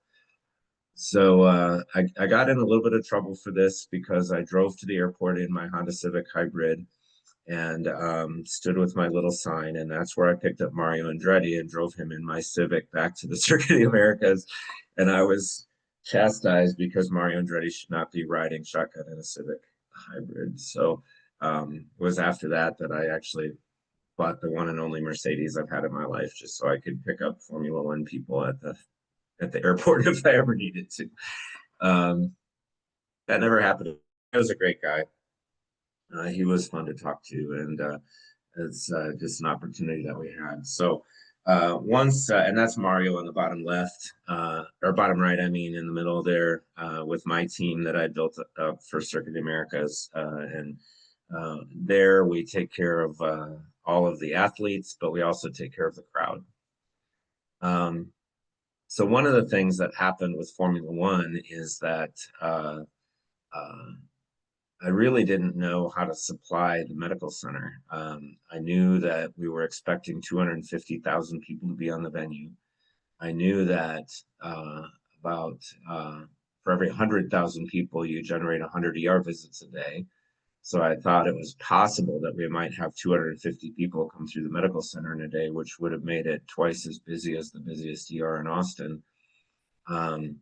So I got in a little bit of trouble for this because I drove to the airport in my Honda Civic Hybrid and stood with my little sign, and that's where I picked up Mario Andretti and drove him in my Civic back to the Circuit of the Americas. And I was chastised because Mario Andretti should not be riding shotgun in a Civic Hybrid. So it was after that that I actually bought the one and only Mercedes I've had in my life, just so I could pick up Formula One people at the airport if I ever needed to. That never happened. He was a great guy. He was fun to talk to, and it's just an opportunity that we had. So once, and that's Mario on the bottom left, or bottom right, I mean, in the middle there, with my team that I built up for Circuit of the Americas. And there we take care of all of the athletes, but we also take care of the crowd. So one of the things that happened with Formula One is that I really didn't know how to supply the medical center. I knew that we were expecting 250,000 people to be on the venue. I knew that for every 100,000 people, you generate 100 ER visits a day. So I thought it was possible that we might have 250 people come through the medical center in a day, which would have made it twice as busy as the busiest ER in Austin. And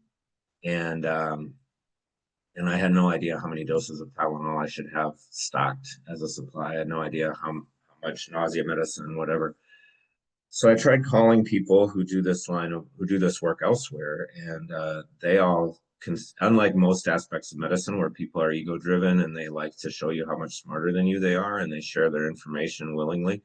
I had no idea how many doses of Tylenol I should have stocked as a supply. I had no idea how much nausea medicine, whatever. So I tried calling people who do this work elsewhere, and they all, unlike most aspects of medicine where people are ego driven and they like to show you how much smarter than you they are, and they share their information willingly.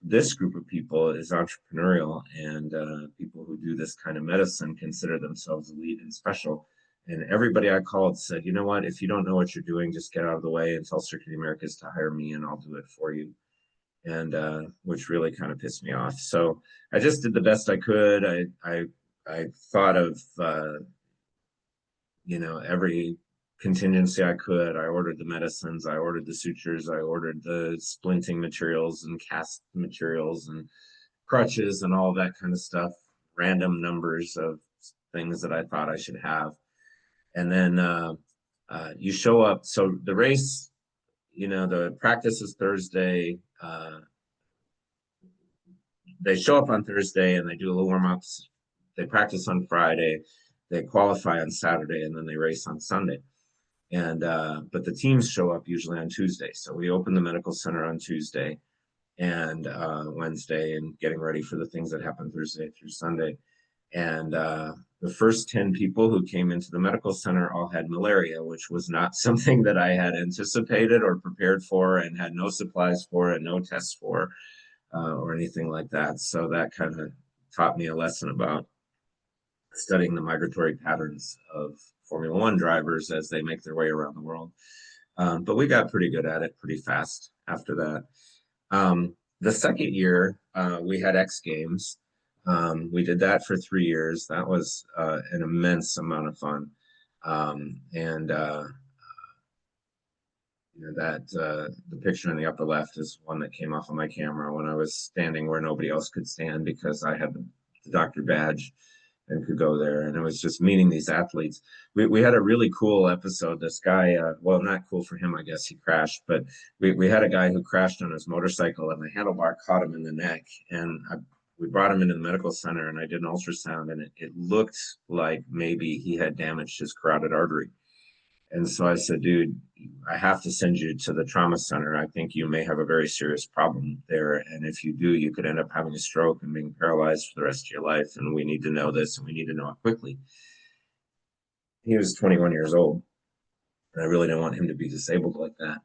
This group of people is entrepreneurial, and people who do this kind of medicine consider themselves elite and special. And everybody I called said, you know what, if you don't know what you're doing, just get out of the way and tell Circuit of the Americas to hire me and I'll do it for you. And which really kind of pissed me off. So I just did the best I could. I thought of, every contingency I could. I ordered the medicines, I ordered the sutures, I ordered the splinting materials and cast materials and crutches and all that kind of stuff, random numbers of things that I thought I should have. And then you show up. So the race, the practice is Thursday. They show up on Thursday and they do a little warm-ups. They practice on Friday. They qualify on Saturday, and then they race on Sunday. And but the teams show up usually on Tuesday. So we open the medical center on Tuesday and Wednesday, and getting ready for the things that happen Thursday through Sunday. And the first 10 people who came into the medical center all had malaria, which was not something that I had anticipated or prepared for, and had no supplies for and no tests for or anything like that. So that kind of taught me a lesson about studying the migratory patterns of Formula One drivers as they make their way around the world. But we got pretty good at it pretty fast after that. The second year, we had X Games. We did that for 3 years. That was an immense amount of fun. The picture in the upper left is one that came off of my camera when I was standing where nobody else could stand because I had the doctor badge and could go there. And it was just meeting these athletes. We had a really cool episode. This guy, well, not cool for him, I guess, he crashed, but we had a guy who crashed on his motorcycle and the handlebar caught him in the neck. And we brought him into the medical center and I did an ultrasound, and it looked like maybe he had damaged his carotid artery. And so I said, dude, I have to send you to the trauma center. I think you may have a very serious problem there. And if you do, you could end up having a stroke and being paralyzed for the rest of your life. And we need to know this, and we need to know it quickly. He was 21 years old, and I really didn't want him to be disabled like that.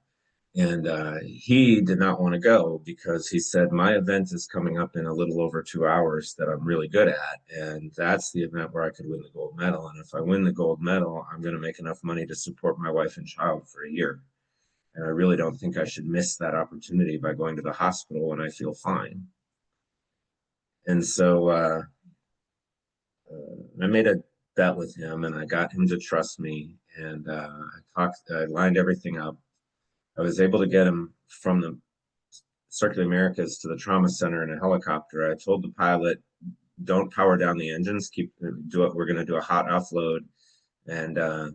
And he did not want to go because he said, my event is coming up in a little over 2 hours that I'm really good at. And that's the event where I could win the gold medal. And if I win the gold medal, I'm going to make enough money to support my wife and child for a year. And I really don't think I should miss that opportunity by going to the hospital when I feel fine. And so I made a bet with him, and I got him to trust me. And I lined everything up. I was able to get him from the Circuit of the Americas to the trauma center in a helicopter. I told the pilot, don't power down the engines, we're going to do a hot offload. And I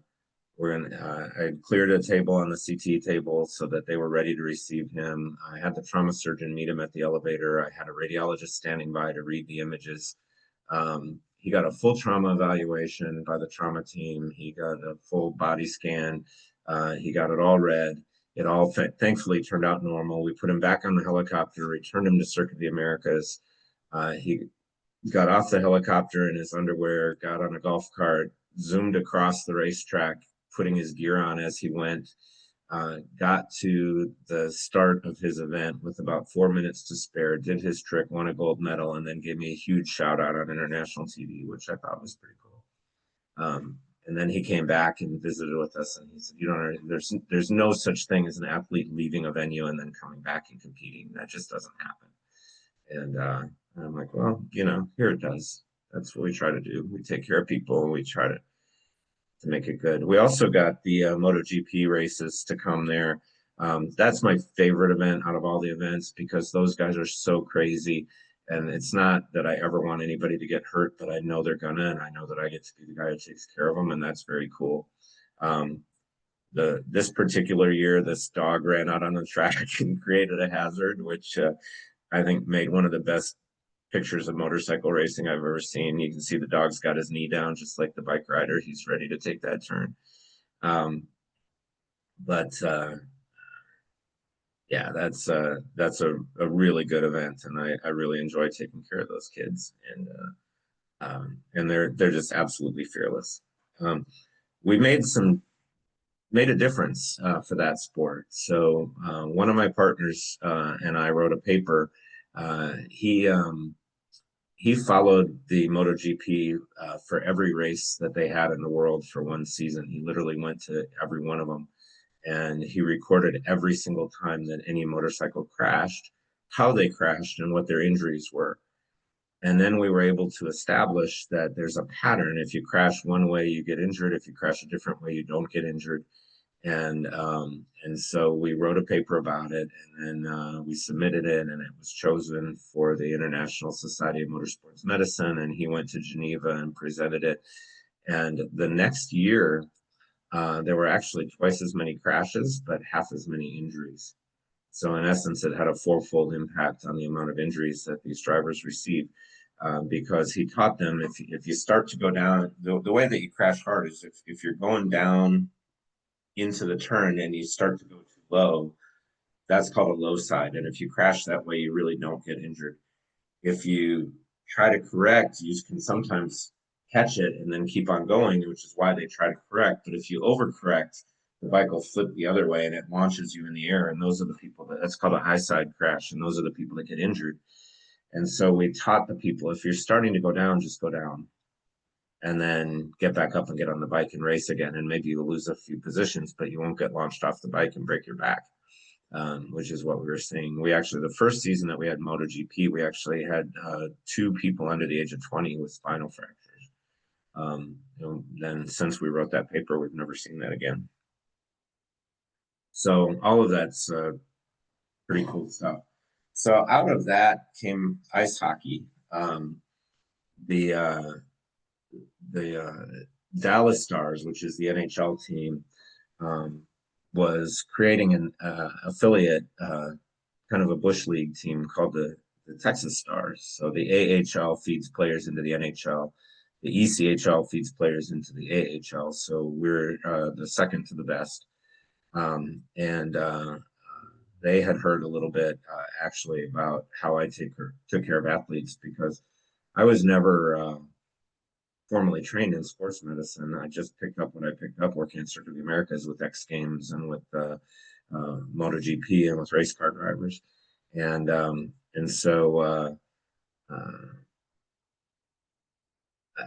cleared a table on the CT table so that they were ready to receive him. I had the trauma surgeon meet him at the elevator. I had a radiologist standing by to read the images. He got a full trauma evaluation by the trauma team. He got a full body scan. He got it all read. It all thankfully turned out normal. We put him back on the helicopter, returned him to Circuit of the Americas. He got off the helicopter in his underwear, got on a golf cart, zoomed across the racetrack, putting his gear on as he went, got to the start of his event with about 4 minutes to spare, did his trick, won a gold medal, and then gave me a huge shout out on international TV, which I thought was pretty cool. And then he came back and visited with us, and he said, there's no such thing as an athlete leaving a venue and then coming back and competing. That just doesn't happen. And I'm like, well, here it does. That's what we try to do. We take care of people and we try to make it good. We also got the MotoGP races to come there. That's my favorite event out of all the events because those guys are so crazy. And it's not that I ever want anybody to get hurt, but I know they're gonna, and I know that I get to be the guy who takes care of them, and that's very cool. This particular year, this dog ran out on the track and created a hazard, which I think made one of the best pictures of motorcycle racing I've ever seen. You can see the dog's got his knee down, just like the bike rider. He's ready to take that turn. Yeah, that's a really good event, and I really enjoy taking care of those kids, and they're just absolutely fearless. We made a difference for that sport. So one of my partners and I wrote a paper. He followed the MotoGP for every race that they had in the world for one season. He literally went to every one of them. And he recorded every single time that any motorcycle crashed, how they crashed, and what their injuries were. And then we were able to establish that there's a pattern. If you crash one way, you get injured. If you crash a different way, you don't get injured. And so we wrote a paper about it, and then we submitted it, and it was chosen for the International Society of Motorsports Medicine. And he went to Geneva and presented it. And the next year, there were actually twice as many crashes, but half as many injuries. So in essence, it had a fourfold impact on the amount of injuries that these drivers received, because he taught them if you start to go down, the way that you crash hard is if you're going down into the turn and you start to go too low, that's called a low side. And if you crash that way, you really don't get injured. If you try to correct, you can sometimes catch it and then keep on going, which is why they try to correct. But if you overcorrect, the bike will flip the other way and it launches you in the air. And those are the people that's called a high side crash. And those are the people that get injured. And so we taught the people, if you're starting to go down, just go down and then get back up and get on the bike and race again. And maybe you'll lose a few positions, but you won't get launched off the bike and break your back, which is what we were seeing. We actually, the first season that we had MotoGP, we actually had 2 people under the age of 20 with spinal fractures. Then since we wrote that paper, we've never seen that again. So all of that's pretty cool stuff. So out of that came ice hockey. The Dallas Stars, which is the NHL team, was creating an affiliate, kind of a bush league team called the Texas Stars. So the AHL feeds players into the NHL. The ECHL feeds players into the AHL. So we're the second to the best. They had heard a little bit actually about how I took care of athletes, because I was never formally trained in sports medicine. I just picked up what I picked up working at Circuit of the Americas with X Games and with MotoGP and with race car drivers. And so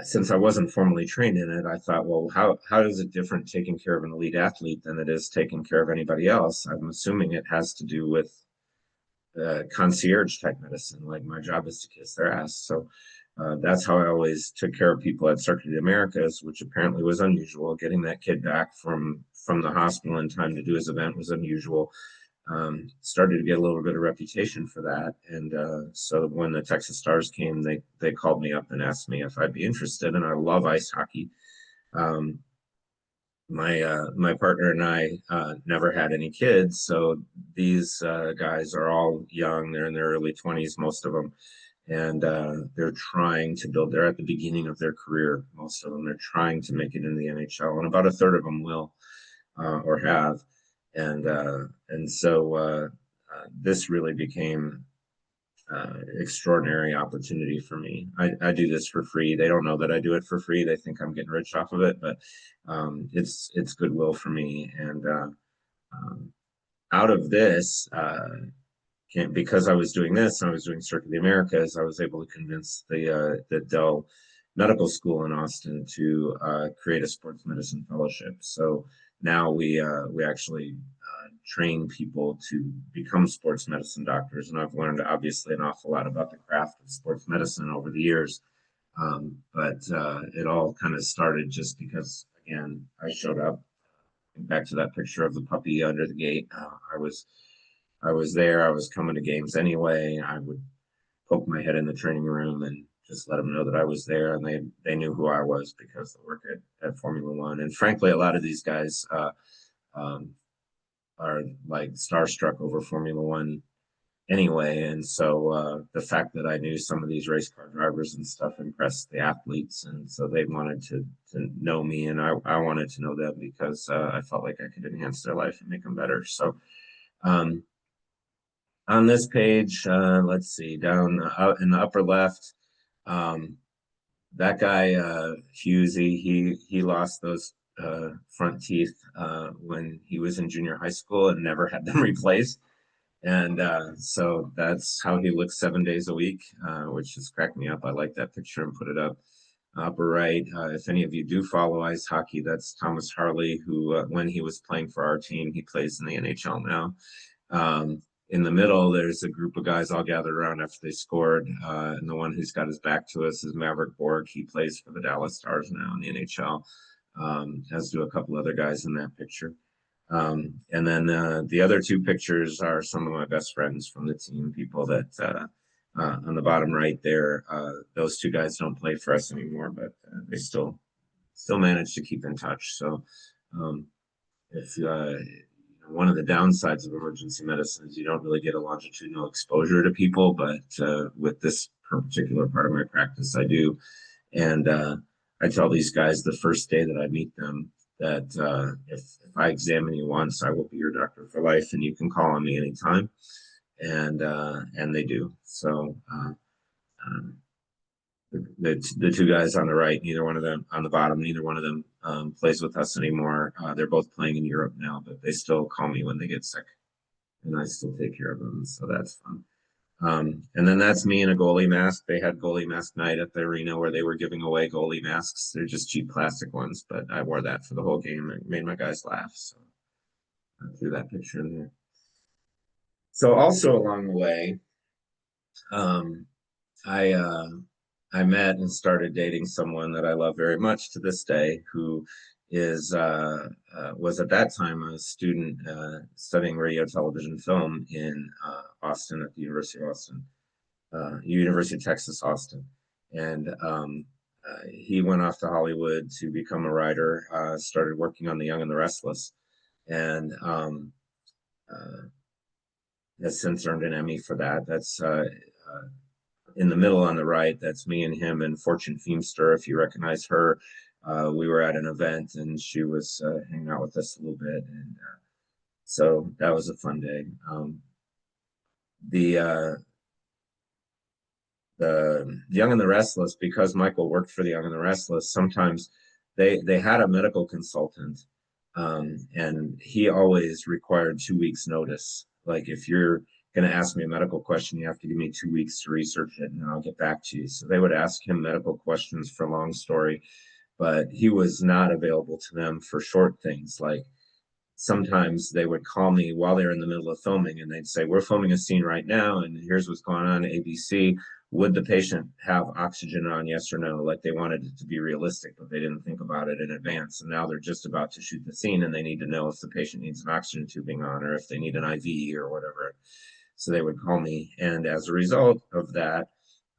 since I wasn't formally trained in it, I thought, well, how is it different taking care of an elite athlete than it is taking care of anybody else? I'm assuming it has to do with concierge type medicine. Like my job is to kiss their ass. So that's how I always took care of people at Circuit of the Americas, which apparently was unusual. Getting that kid back from the hospital in time to do his event was unusual. started to get a little bit of reputation for that. And so when the Texas Stars came, they called me up and asked me if I'd be interested. And I love ice hockey. My partner and I never had any kids, so these guys are all young. They're in their early 20s, most of them, and they're trying to build. They're at the beginning of their career, most of them. They're trying to make it in the NHL, and about a third of them will or have. And so this really became extraordinary opportunity for me. I do this for free. They don't know that I do it for free. They think I'm getting rich off of it, but it's goodwill for me. And out of this, because I was doing this, and I was doing Circuit of the Americas, I was able to convince the Dell Medical School in Austin to create a sports medicine fellowship. So now we actually train people to become sports medicine doctors. And I've learned obviously an awful lot about the craft of sports medicine over the years. But it all kind of started just because, again, I showed up. Back to that picture of the puppy under the gate. I was there. I was coming to games anyway. I would poke my head in the training room and just let them know that I was there, and they knew who I was because they work at Formula One. And frankly, a lot of these guys are like starstruck over Formula One anyway. And so the fact that I knew some of these race car drivers and stuff impressed the athletes. And so they wanted to know me, and I wanted to know them because I felt like I could enhance their life and make them better. So on this page, let's see, down in the upper left, that guy, Husey, he lost those front teeth when he was in junior high school and never had them replaced. And so that's how he looks 7 days a week, which just cracked me up. I like that picture and put it up. Upper right, if any of you do follow ice hockey, that's Thomas Harley, who when he was playing for our team, he plays in the NHL now. In the middle, there's a group of guys all gathered around after they scored. And the one who's got his back to us is Maverick Borg. He plays for the Dallas Stars now in the NHL, as do a couple other guys in that picture. And then the other two pictures are some of my best friends from the team, people that on the bottom right there, those two guys don't play for us anymore, but they still manage to keep in touch. So if one of the downsides of emergency medicine is you don't really get a longitudinal exposure to people, but with this particular part of my practice, I do. And I tell these guys the first day that I meet them that if I examine you once, I will be your doctor for life, and you can call on me anytime. And they do. So the two guys on the right, neither one of them on the bottom, neither one of them plays with us anymore. They're both playing in Europe now, but they still call me when they get sick, and I still take care of them. So that's fun. And then that's me in a goalie mask. They had goalie mask night at the arena where they were giving away goalie masks. They're just cheap plastic ones, but I wore that for the whole game. It made my guys laugh. So I threw that picture in there. So also along the way, I met and started dating someone that I love very much to this day, who is was at that time a student studying radio, television, film in Austin at the University of Austin, University of Texas, Austin. And he went off to Hollywood to become a writer, started working on The Young and the Restless, and has since earned an Emmy for that. That's in the middle on the right, that's me and him and Fortune Feimster, if you recognize her. We were at an event and she was hanging out with us a little bit. And so that was a fun day. The Young and the Restless, because Michael worked for the Young and the Restless, sometimes they had a medical consultant, and he always required 2 weeks notice. Like, if you're going to ask me a medical question, you have to give me 2 weeks to research it and I'll get back to you. So they would ask him medical questions for a long story, but he was not available to them for short things. Like, sometimes they would call me while they're in the middle of filming and they'd say, we're filming a scene right now and here's what's going on, ABC. would the patient have oxygen on, yes or no? Like they wanted it to be realistic, but they didn't think about it in advance. And now they're just about to shoot the scene and they need to know if the patient needs an oxygen tubing on or if they need an IV or whatever. So they would call me. And as a result of that,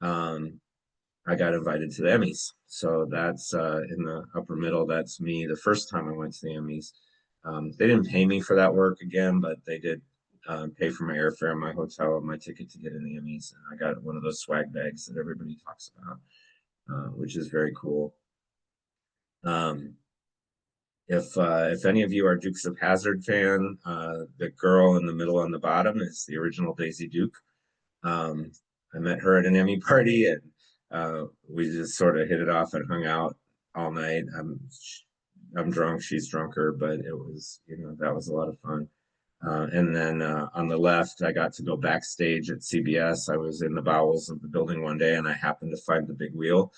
I got invited to the Emmys. So that's in the upper middle. That's me the first time I went to the Emmys. They didn't pay me for that work again, but they did pay for my airfare, my hotel, and my ticket to get in the Emmys. And I got one of those swag bags that everybody talks about, which is very cool. If any of you are Dukes of Hazzard fan, the girl in the middle on the bottom is the original Daisy Duke. I met her at an Emmy party and we just sort of hit it off and hung out all night. I'm drunk, she's drunker, but it was, that was a lot of fun. And then on the left, I got to go backstage at CBS. I was in the bowels of the building one day and I happened to find the big wheel,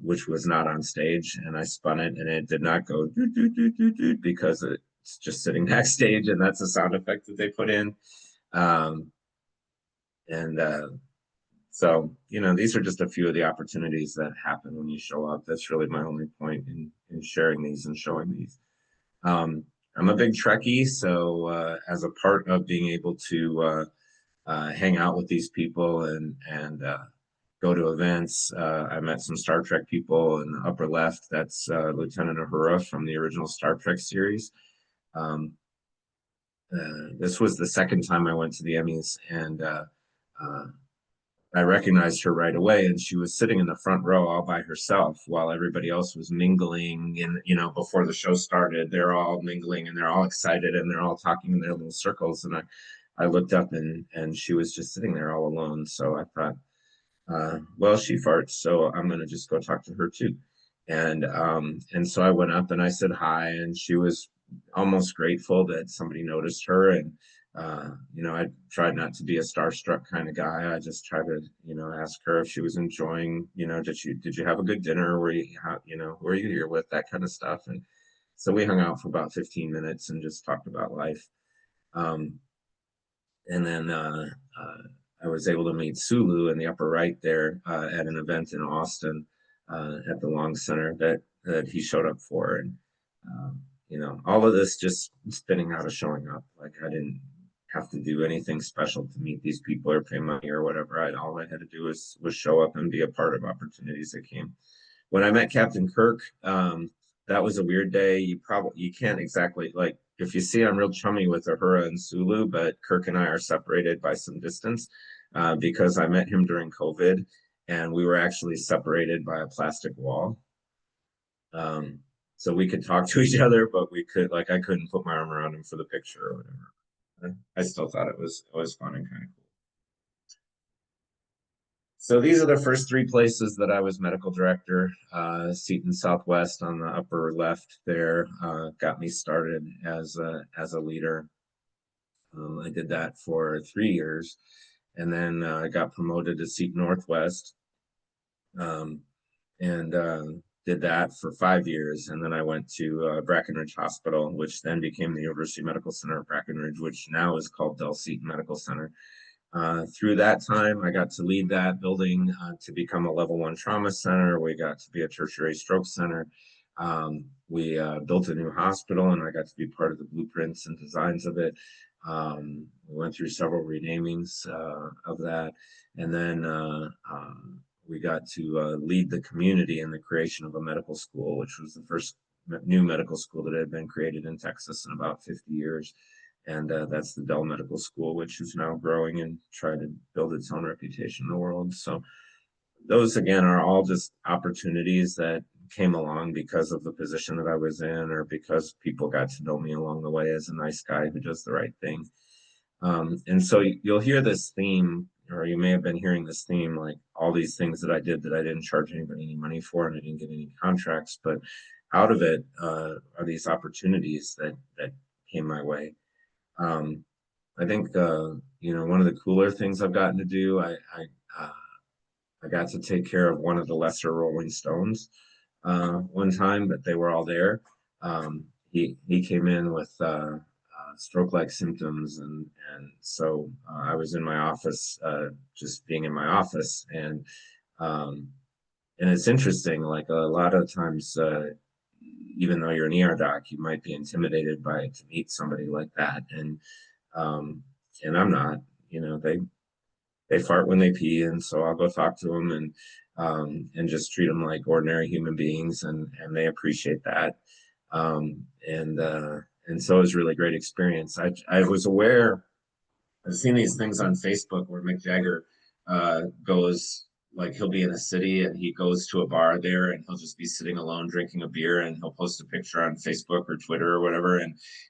which was not on stage. And I spun it and it did not go doo, doo, doo, doo, doo, because it's just sitting backstage and that's a sound effect that they put in. So, these are just a few of the opportunities that happen when you show up. That's really my only point in sharing these and showing these. I'm a big Trekkie, so as a part of being able to hang out with these people and go to events, I met some Star Trek people in the upper left. That's Lieutenant Uhura from the original Star Trek series. This was the second time I went to the Emmys, and I recognized her right away, and she was sitting in the front row all by herself while everybody else was mingling. And, before the show started, they're all mingling and they're all excited and they're all talking in their little circles. And I looked up and she was just sitting there all alone. So I thought, well, she farts, so I'm going to just go talk to her too. And so I went up and I said hi, and she was almost grateful that somebody noticed her. And I tried not to be a starstruck kind of guy. I just tried to, ask her if she was enjoying, did you have a good dinner? Were you, who are you here with? That kind of stuff. And so we hung out for about 15 minutes and just talked about life. And then I was able to meet Sulu in the upper right there at an event in Austin at the Long Center that he showed up for. And, all of this just spinning out of showing up. Like I didn't have to do anything special to meet these people or pay money or whatever. All I had to do was show up and be a part of opportunities that came. When I met Captain Kirk, that was a weird day. You can't exactly, like, if you see, I'm real chummy with Uhura and Sulu, but Kirk and I are separated by some distance because I met him during COVID and we were actually separated by a plastic wall. So we could talk to each other, but I couldn't put my arm around him for the picture or whatever. I still thought it was fun and kind of cool. So these are the first three places that I was medical director. Seton Southwest on the upper left there got me started as a leader. I did that for 3 years, and then I got promoted to Seton Northwest, and did that for 5 years. And then I went to Brackenridge Hospital, which then became the University Medical Center Brackenridge, which now is called Dell Seton Medical Center. Through that time, I got to lead that building to become a level 1 trauma center. We got to be a tertiary stroke center. We built a new hospital, and I got to be part of the blueprints and designs of it. We went through several renamings of that. And then we got to lead the community in the creation of a medical school, which was the first new medical school that had been created in Texas in about 50 years. And that's the Dell Medical School, which is now growing and trying to build its own reputation in the world. So those, again, are all just opportunities that came along because of the position that I was in, or because people got to know me along the way as a nice guy who does the right thing. And so you'll hear this theme, or you may have been hearing this theme, like all these things that I did that I didn't charge anybody any money for, and I didn't get any contracts, but out of it are these opportunities that came my way. I think, one of the cooler things I've gotten to do, I got to take care of one of the lesser Rolling Stones one time, but they were all there. He came in with stroke-like symptoms, and so I was in my office, just being in my office, and it's interesting. Like a lot of times, even though you're an ER doc, you might be intimidated to meet somebody like that, and I'm not. You know, they fart when they pee, and so I'll go talk to them and just treat them like ordinary human beings, and they appreciate that. And so it was a really great experience. I was aware, I've seen these things on Facebook where Mick Jagger goes, like, he'll be in a city and he goes to a bar there and he'll just be sitting alone drinking a beer, and he'll post a picture on Facebook or Twitter or whatever,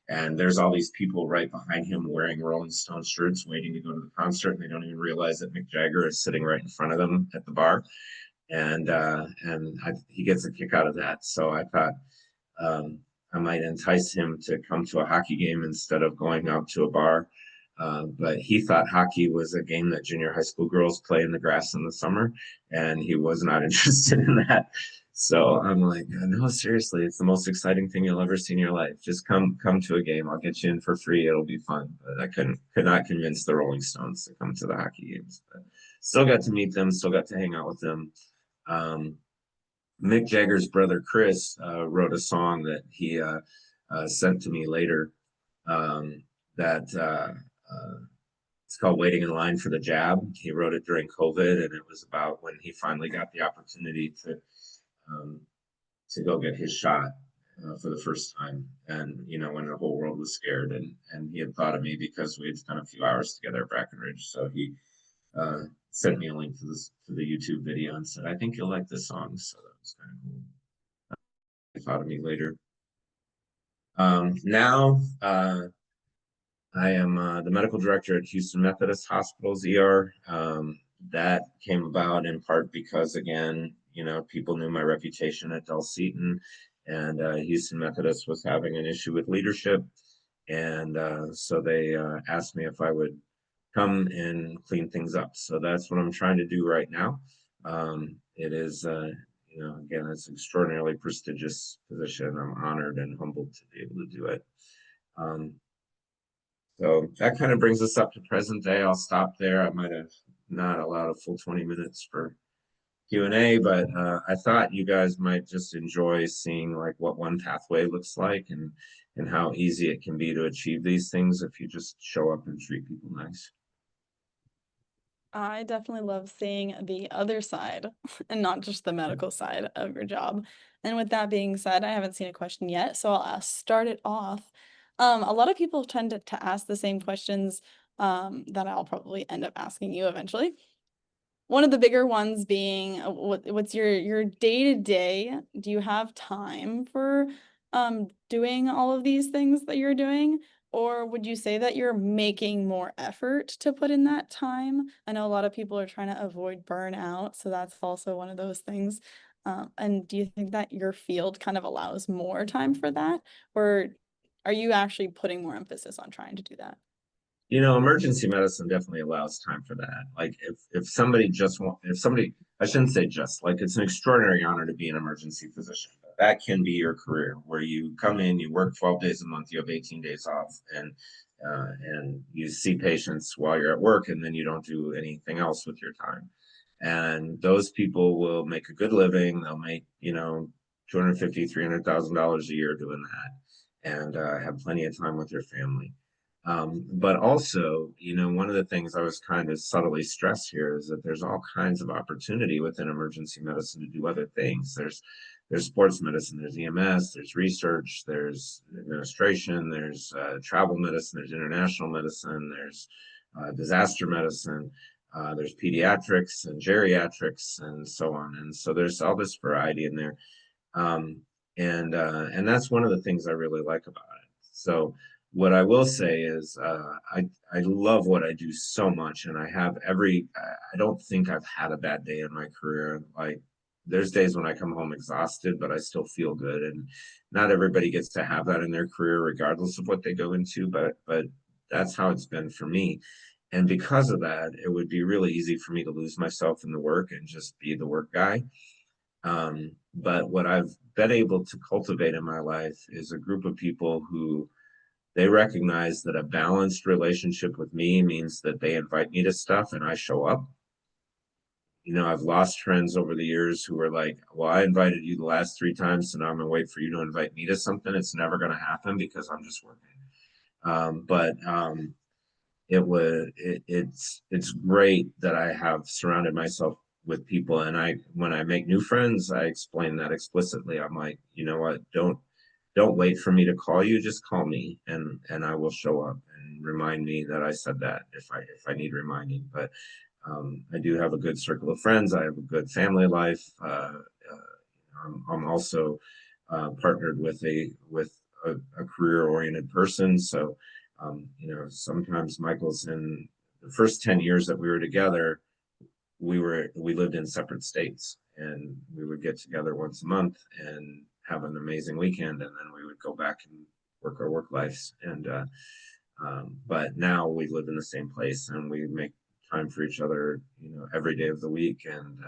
and there's all these people right behind him wearing Rolling Stone shirts waiting to go to the concert, and they don't even realize that Mick Jagger is sitting right in front of them at the bar, and he gets a kick out of that. So I thought I might entice him to come to a hockey game instead of going out to a bar. But he thought hockey was a game that junior high school girls play in the grass in the summer, and he was not interested in that. So I'm like, no, seriously, it's the most exciting thing you'll ever see in your life. Just come to a game. I'll get you in for free. It'll be fun. But I could not convince the Rolling Stones to come to the hockey games. But still got to meet them. Still got to hang out with them. Mick Jagger's brother Chris wrote a song that he sent to me later. It's called "Waiting in Line for the Jab." He wrote it during COVID, and it was about when he finally got the opportunity to go get his shot for the first time, and when the whole world was scared, and he had thought of me because we had spent a few hours together at Brackenridge, so he sent me a link to the YouTube video and said, "I think you'll like this song." So that was kind of cool. He thought of me later. Now I am the medical director at Houston Methodist Hospital's ER. That came about in part because, again, people knew my reputation at Dell Seton, and Houston Methodist was having an issue with leadership. And so they asked me if I would come and clean things up. So that's what I'm trying to do right now. It is, again, it's an extraordinarily prestigious position. I'm honored and humbled to be able to do it. So that kind of brings us up to present day. I'll stop there. I might have not allowed a full 20 minutes for Q&A, but I thought you guys might just enjoy seeing like what one pathway looks like, and how easy it can be to achieve these things if you just show up and treat people nice. I definitely love seeing the other side and not just the medical side of your job. And with that being said, I haven't seen a question yet, so I'll start it off. A lot of people tend to ask the same questions that I'll probably end up asking you eventually. One of the bigger ones being, what's your day-to-day? Do you have time for doing all of these things that you're doing? Or would you say that you're making more effort to put in that time? I know a lot of people are trying to avoid burnout, so that's also one of those things. And do you think that your field kind of allows more time for that? Or are you actually putting more emphasis on trying to do that? Emergency medicine definitely allows time for that. Like if somebody I shouldn't say just, like, it's an extraordinary honor to be an emergency physician. That can be your career, where you come in, you work 12 days a month, you have 18 days off, and you see patients while you're at work, and then you don't do anything else with your time. And those people will make a good living. They'll make, $250,000, $300,000 a year doing that, and have plenty of time with their family. But also, one of the things I was kind of subtly stressed here is that there's all kinds of opportunity within emergency medicine to do other things. There's sports medicine, there's EMS, there's research, there's administration, there's travel medicine, there's international medicine, there's disaster medicine, there's pediatrics and geriatrics and so on. And so there's all this variety in there. And that's one of the things I really like about it. So what I will say is I love what I do so much, and I don't think I've had a bad day in my career. Like, there's days when I come home exhausted, but I still feel good. And not everybody gets to have that in their career, regardless of what they go into, but that's how it's been for me. And because of that, it would be really easy for me to lose myself in the work and just be the work guy. But what I've been able to cultivate in my life is a group of people who they recognize that a balanced relationship with me means that they invite me to stuff and I show up. You know, I've lost friends over the years who were like, well, I invited you the last 3 times, so now I'm gonna wait for you to invite me to something. It's never gonna happen because I'm just working. It's great that I have surrounded myself with people, and when I make new friends, I explain that explicitly. I'm like, you know what, don't wait for me to call you, just call me and I will show up, and remind me that I said that if I need reminding. But I do have a good circle of friends. I have a good family life. I'm also partnered with a career-oriented person. So, you know, sometimes Michael's in the first 10 years that we were together, we lived in separate states, and we would get together once a month and have an amazing weekend, and then we would go back and work our work lives. But now we live in the same place, and we make time for each other, you know, every day of the week, and we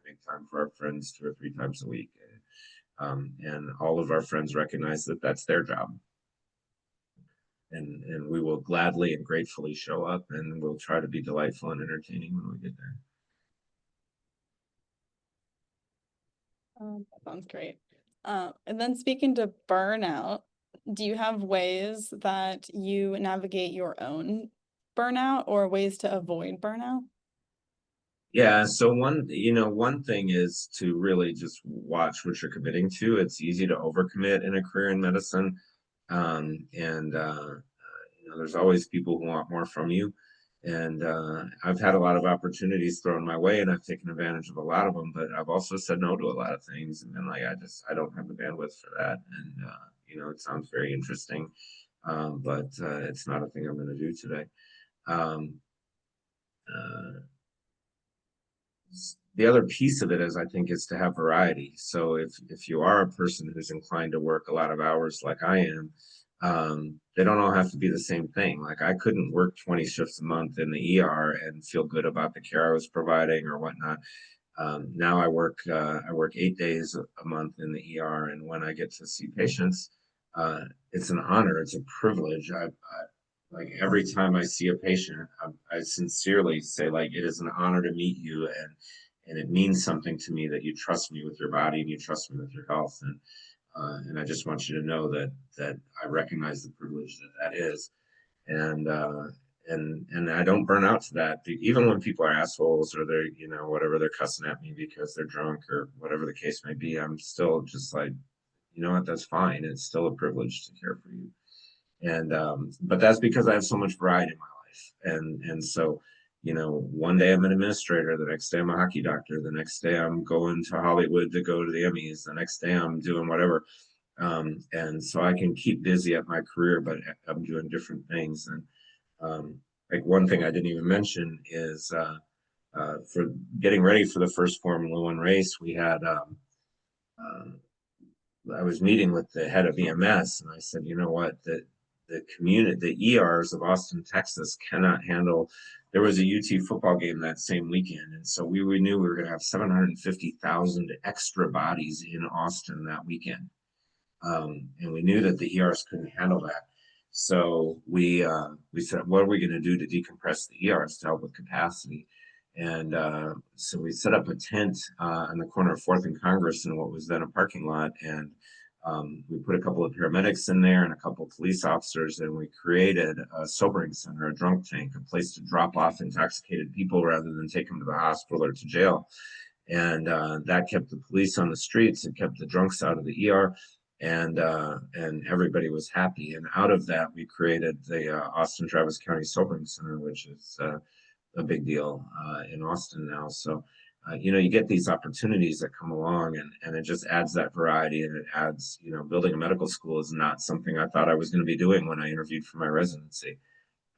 make time for our friends 2 or 3 times a week. And all of our friends recognize that that's their job. And we will gladly and gratefully show up, and we'll try to be delightful and entertaining when we get there. That sounds great. And then speaking to burnout, do you have ways that you navigate your own burnout or ways to avoid burnout? Yeah, so one thing is to really just watch what you're committing to. It's easy to overcommit in a career in medicine. You know, there's always people who want more from you. And I've had a lot of opportunities thrown my way, and I've taken advantage of a lot of them, but I've also said no to a lot of things, and been like, I don't have the bandwidth for that. And you know, it sounds very interesting, but it's not a thing I'm going to do today. Um, uh, the other piece of it is, I think, is to have variety. So if you are a person who's inclined to work a lot of hours like I am, they don't all have to be the same thing. Like, I couldn't work 20 shifts a month in the ER and feel good about the care I was providing or whatnot. Now I work 8 days a month in the ER, and when I get to see patients, it's an honor, it's a privilege. Like, every time I see a patient, I sincerely say, like, it is an honor to meet you, and it means something to me that you trust me with your body and you trust me with your health. And I just want you to know that I recognize the privilege that is. And I don't burn out to that. Even when people are assholes, or they're, you know, whatever, they're cussing at me because they're drunk or whatever the case may be, I'm still just like, you know what, that's fine. It's still a privilege to care for you. And but that's because I have so much variety in my life. And so, you know, one day I'm an administrator, the next day I'm a hockey doctor, the next day I'm going to Hollywood to go to the Emmys, the next day I'm doing whatever. And so I can keep busy at my career, but I'm doing different things. And like, one thing I didn't even mention is for getting ready for the first Formula One race, we had I was meeting with the head of EMS, and I said, you know what, the community, the ERs of Austin, Texas cannot handle. There was a UT football game that same weekend, and so we knew we were going to have 750,000 extra bodies in Austin that weekend, and we knew that the ERs couldn't handle that. So we said, what are we going to do to decompress the ERs to help with capacity? And so we set up a tent on the corner of 4th and Congress in what was then a parking lot, and we put a couple of paramedics in there and a couple of police officers, and we created a sobering center, a drunk tank, a place to drop off intoxicated people rather than take them to the hospital or to jail. And that kept the police on the streets, it kept the drunks out of the ER, and everybody was happy. And out of that, we created the Austin Travis County Sobering Center, which is a big deal in Austin now. So, you know, you get these opportunities that come along, and it just adds that variety, and it adds, you know, building a medical school is not something I thought I was going to be doing when I interviewed for my residency.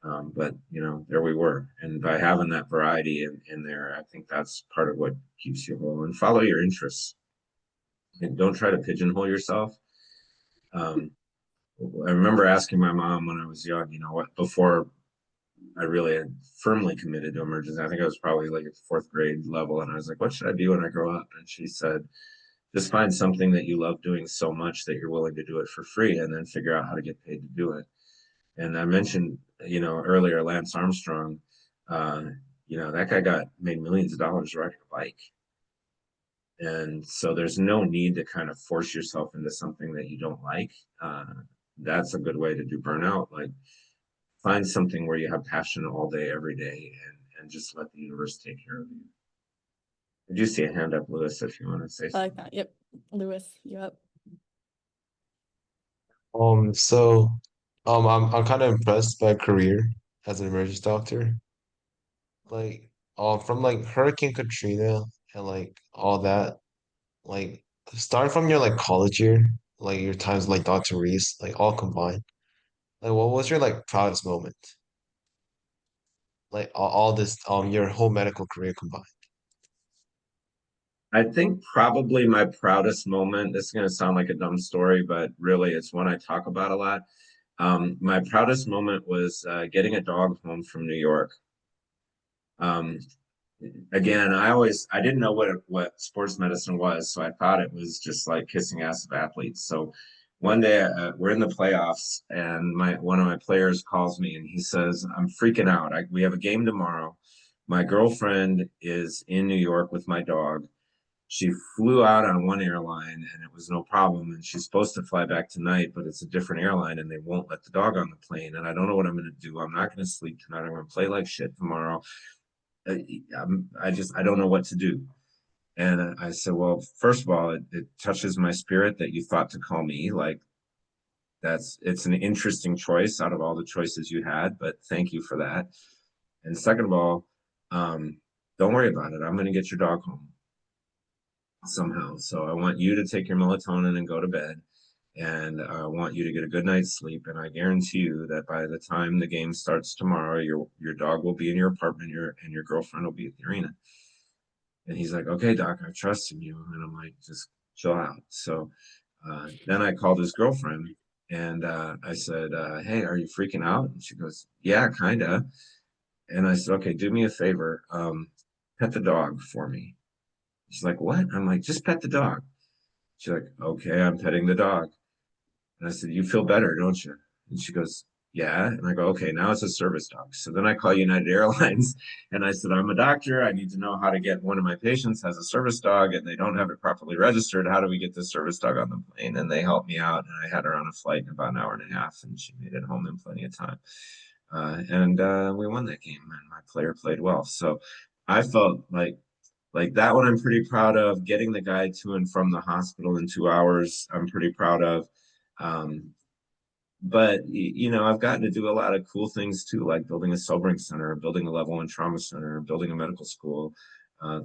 But, you know, there we were. And by having that variety in there, I think that's part of what keeps you whole. And follow your interests. And don't try to pigeonhole yourself. I remember asking my mom when I was young, you know, what, before I really had firmly committed to emergency. I think I was probably like at the 4th grade level, and I was like, what should I be when I grow up? And she said, just find something that you love doing so much that you're willing to do it for free, and then figure out how to get paid to do it. And I mentioned, earlier, Lance Armstrong, that guy made millions of dollars riding a bike. And so there's no need to kind of force yourself into something that you don't like. That's a good way to do burnout. Like, find something where you have passion all day, every day, and just let the universe take care of you. Did you see a hand up, Lewis, if you want to say I something? like that. Yep. Lewis, you up? So, I'm kind of impressed by career as an emergency doctor. Like, from like Hurricane Katrina and like all that, like starting from your like college year, like your times like Dr. Reese, like all combined. Like, what was your like proudest moment? Like all this, your whole medical career combined. I think probably my proudest moment, this is going to sound like a dumb story, but really it's one I talk about a lot. My proudest moment was getting a dog home from New York. Um, Again, I didn't know what sports medicine was, so I thought it was just like kissing ass of athletes. So one day we're in the playoffs, and one of my players calls me and he says, "I'm freaking out. We have a game tomorrow. My girlfriend is in New York with my dog. She flew out on one airline and it was no problem, and she's supposed to fly back tonight, but it's a different airline and they won't let the dog on the plane, and I don't know what I'm going to do. I'm not going to sleep tonight. I'm going to play like shit tomorrow. I don't know what to do." And I said, "Well, first of all, it touches my spirit that you thought to call me. Like, it's an interesting choice out of all the choices you had, but thank you for that. And second of all, um, don't worry about it. I'm going to get your dog home somehow. So I want you to take your melatonin and go to bed. And I want you to get a good night's sleep. And I guarantee you that by the time the game starts tomorrow, your dog will be in your apartment, and your girlfriend will be at the arena." And he's like, "Okay, doc, I trust in you." And I'm like, "Just chill out." So then I called his girlfriend and I said, "Hey, are you freaking out?" And she goes, "Yeah, kind of." And I said, "Okay, do me a favor. Pet the dog for me." She's like, "What?" I'm like, "Just pet the dog." She's like, "Okay, I'm petting the dog." And I said, "You feel better, don't you?" And she goes, "Yeah." And I go, "Okay, now it's a service dog." So then I call United Airlines and I said, "I'm a doctor. I need to know how to get one of my patients has a service dog and they don't have it properly registered. How do we get this service dog on the plane?" And they helped me out. And I had her on a flight in about an hour and a half, and she made it home in plenty of time. And we won that game, and my player played well. So I felt like that one I'm pretty proud of. Getting the guy to and from the hospital in 2 hours, I'm pretty proud of. Um, but I've gotten to do a lot of cool things too, like building a sobering center, building a level one trauma center, building a medical school.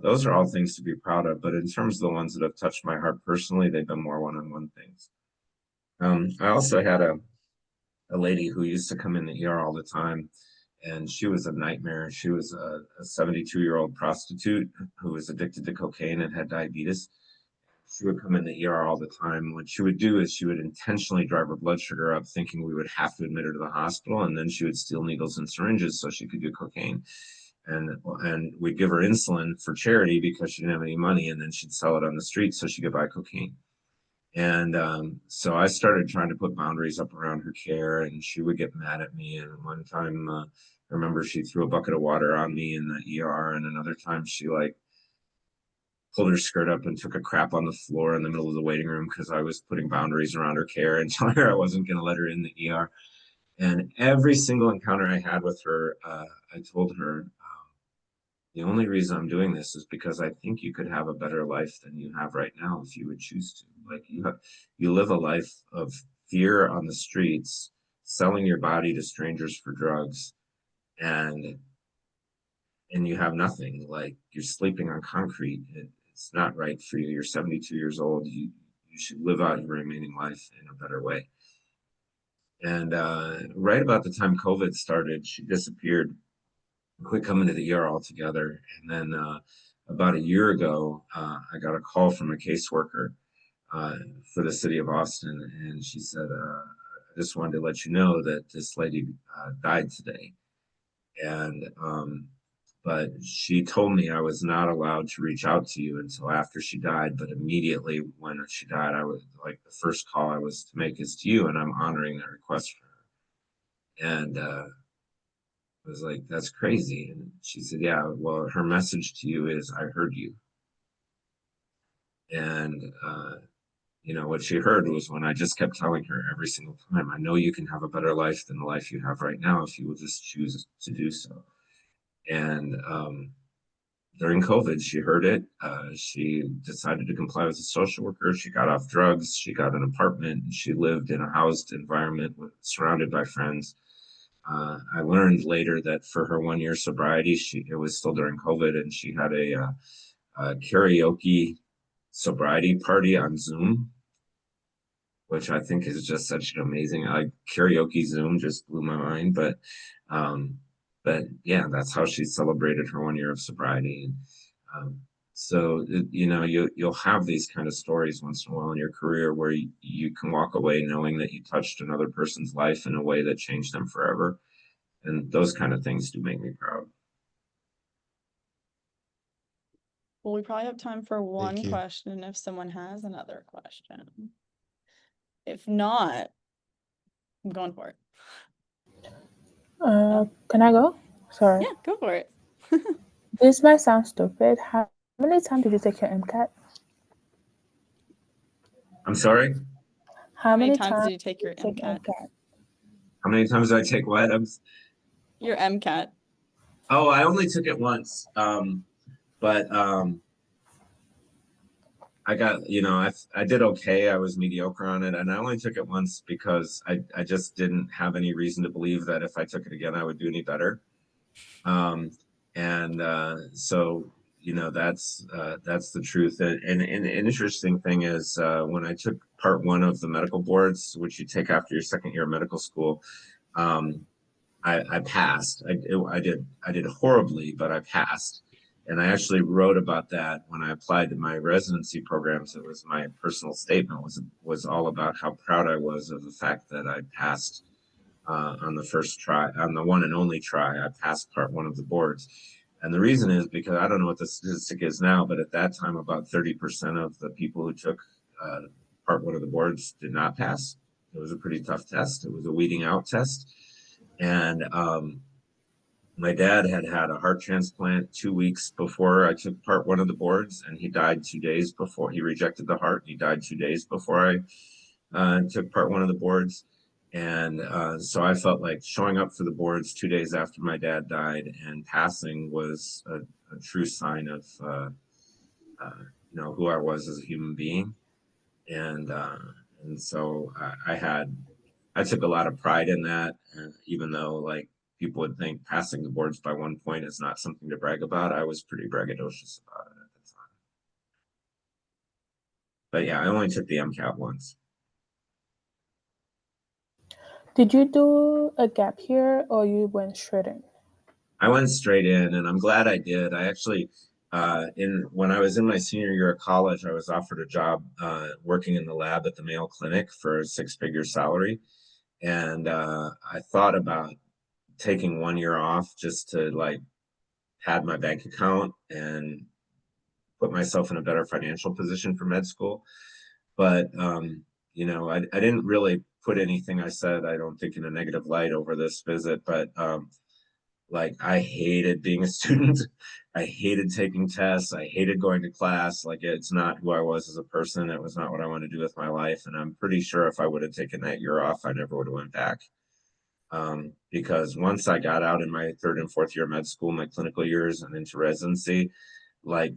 Those are all things to be proud of. But in terms of the ones that have touched my heart personally, they've been more one-on-one things. I also had a lady who used to come in the ER all the time, and she was a nightmare. She was a 72-year-old prostitute who was addicted to cocaine and had diabetes. She would come in the ER all the time. What she would do is she would intentionally drive her blood sugar up, thinking we would have to admit her to the hospital, and then she would steal needles and syringes so she could do cocaine. And we'd give her insulin for charity because she didn't have any money, and then she'd sell it on the street so she could buy cocaine. And so I started trying to put boundaries up around her care, and she would get mad at me. And one time, I remember she threw a bucket of water on me in the ER, and another time she like pulled her skirt up and took a crap on the floor in the middle of the waiting room because I was putting boundaries around her care and telling her I wasn't going to let her in the ER. And every single encounter I had with her, I told her, the only reason I'm doing this is because I think you could have a better life than you have right now if you would choose to. Like, you live a life of fear on the streets, selling your body to strangers for drugs, and you have nothing. Like, you're sleeping on concrete. It's not right for you. You're 72 years old. You should live out your remaining life in a better way. And right about the time COVID started, she disappeared, quit coming to the ER altogether. And then about a year ago, I got a call from a caseworker for the city of Austin, and she said, "I just wanted to let you know that this lady died today." And but she told me I was not allowed to reach out to you until after she died. But immediately when she died, I was like, the first call I was to make is to you, and I'm honoring that request for her. And I was like, that's crazy. And she said, yeah, well, her message to you is, I heard you. And, you know, what she heard was when I just kept telling her every single time, I know you can have a better life than the life you have right now if you will just choose to do so. And during COVID, she heard it. She decided to comply with a social worker. She got off drugs. She got an apartment. And she lived in a housed environment surrounded by friends. I learned later that for her 1 year sobriety, it was still during COVID, and she had a karaoke sobriety party on Zoom, which I think is just such an amazing, karaoke Zoom just blew my mind. But yeah, that's how she celebrated her 1 year of sobriety. So, you know, you'll have these kind of stories once in a while in your career where you can walk away knowing that you touched another person's life in a way that changed them forever. And those kind of things do make me proud. Well, we probably have time for one you. question if someone has another question. If not, I'm going for it. Can I go? Sorry. Yeah, go for it. This might sound stupid. How many times did you take your MCAT? I'm sorry? How How many many times did times you take your did you take MCAT? How many times did I take what? Your MCAT. Oh, I only took it once. But I got, you know, I did okay. I was mediocre on it, and I only took it once because I just didn't have any reason to believe that if I took it again, I would do any better. So, you know, that's the truth. And an interesting thing is when I took part 1 of the medical boards, which you take after your 2nd year of medical school, I passed. I did horribly, but I passed. And I actually wrote about that when I applied to my residency programs. It was my personal statement was all about how proud I was of the fact that I passed on the first try, on the one and only try. I passed part 1 of the boards. And the reason is because I don't know what the statistic is now, but at that time, about 30% of the people who took part 1 of the boards did not pass. It was a pretty tough test. It was a weeding out test. And my dad had had a heart transplant 2 weeks before I took part 1 of the boards, and he died 2 days before. He rejected the heart. He died 2 days before I took part 1 of the boards. And so I felt like showing up for the boards 2 days after my dad died and passing was a true sign of you know, who I was as a human being. And so I took a lot of pride in that, even though like people would think passing the boards by 1 point is not something to brag about. I was pretty braggadocious about it at the time. But yeah, I only took the MCAT once. Did you do a gap year or you went straight in? I went straight in, and I'm glad I did. I actually, when I was in my senior year of college, I was offered a job working in the lab at the Mayo Clinic for a 6-figure salary. And I thought about taking 1 year off just to like pad my bank account and put myself in a better financial position for med school. But you know, I didn't really put anything I said, I don't think, in a negative light over this visit. But like, I hated being a student. I hated taking tests. I hated going to class. Like, it's not who I was as a person. It was not what I wanted to do with my life. And I'm pretty sure if I would have taken that year off, I never would have went back. Because once I got out in my 3rd and 4th year of med school, my clinical years and into residency, like,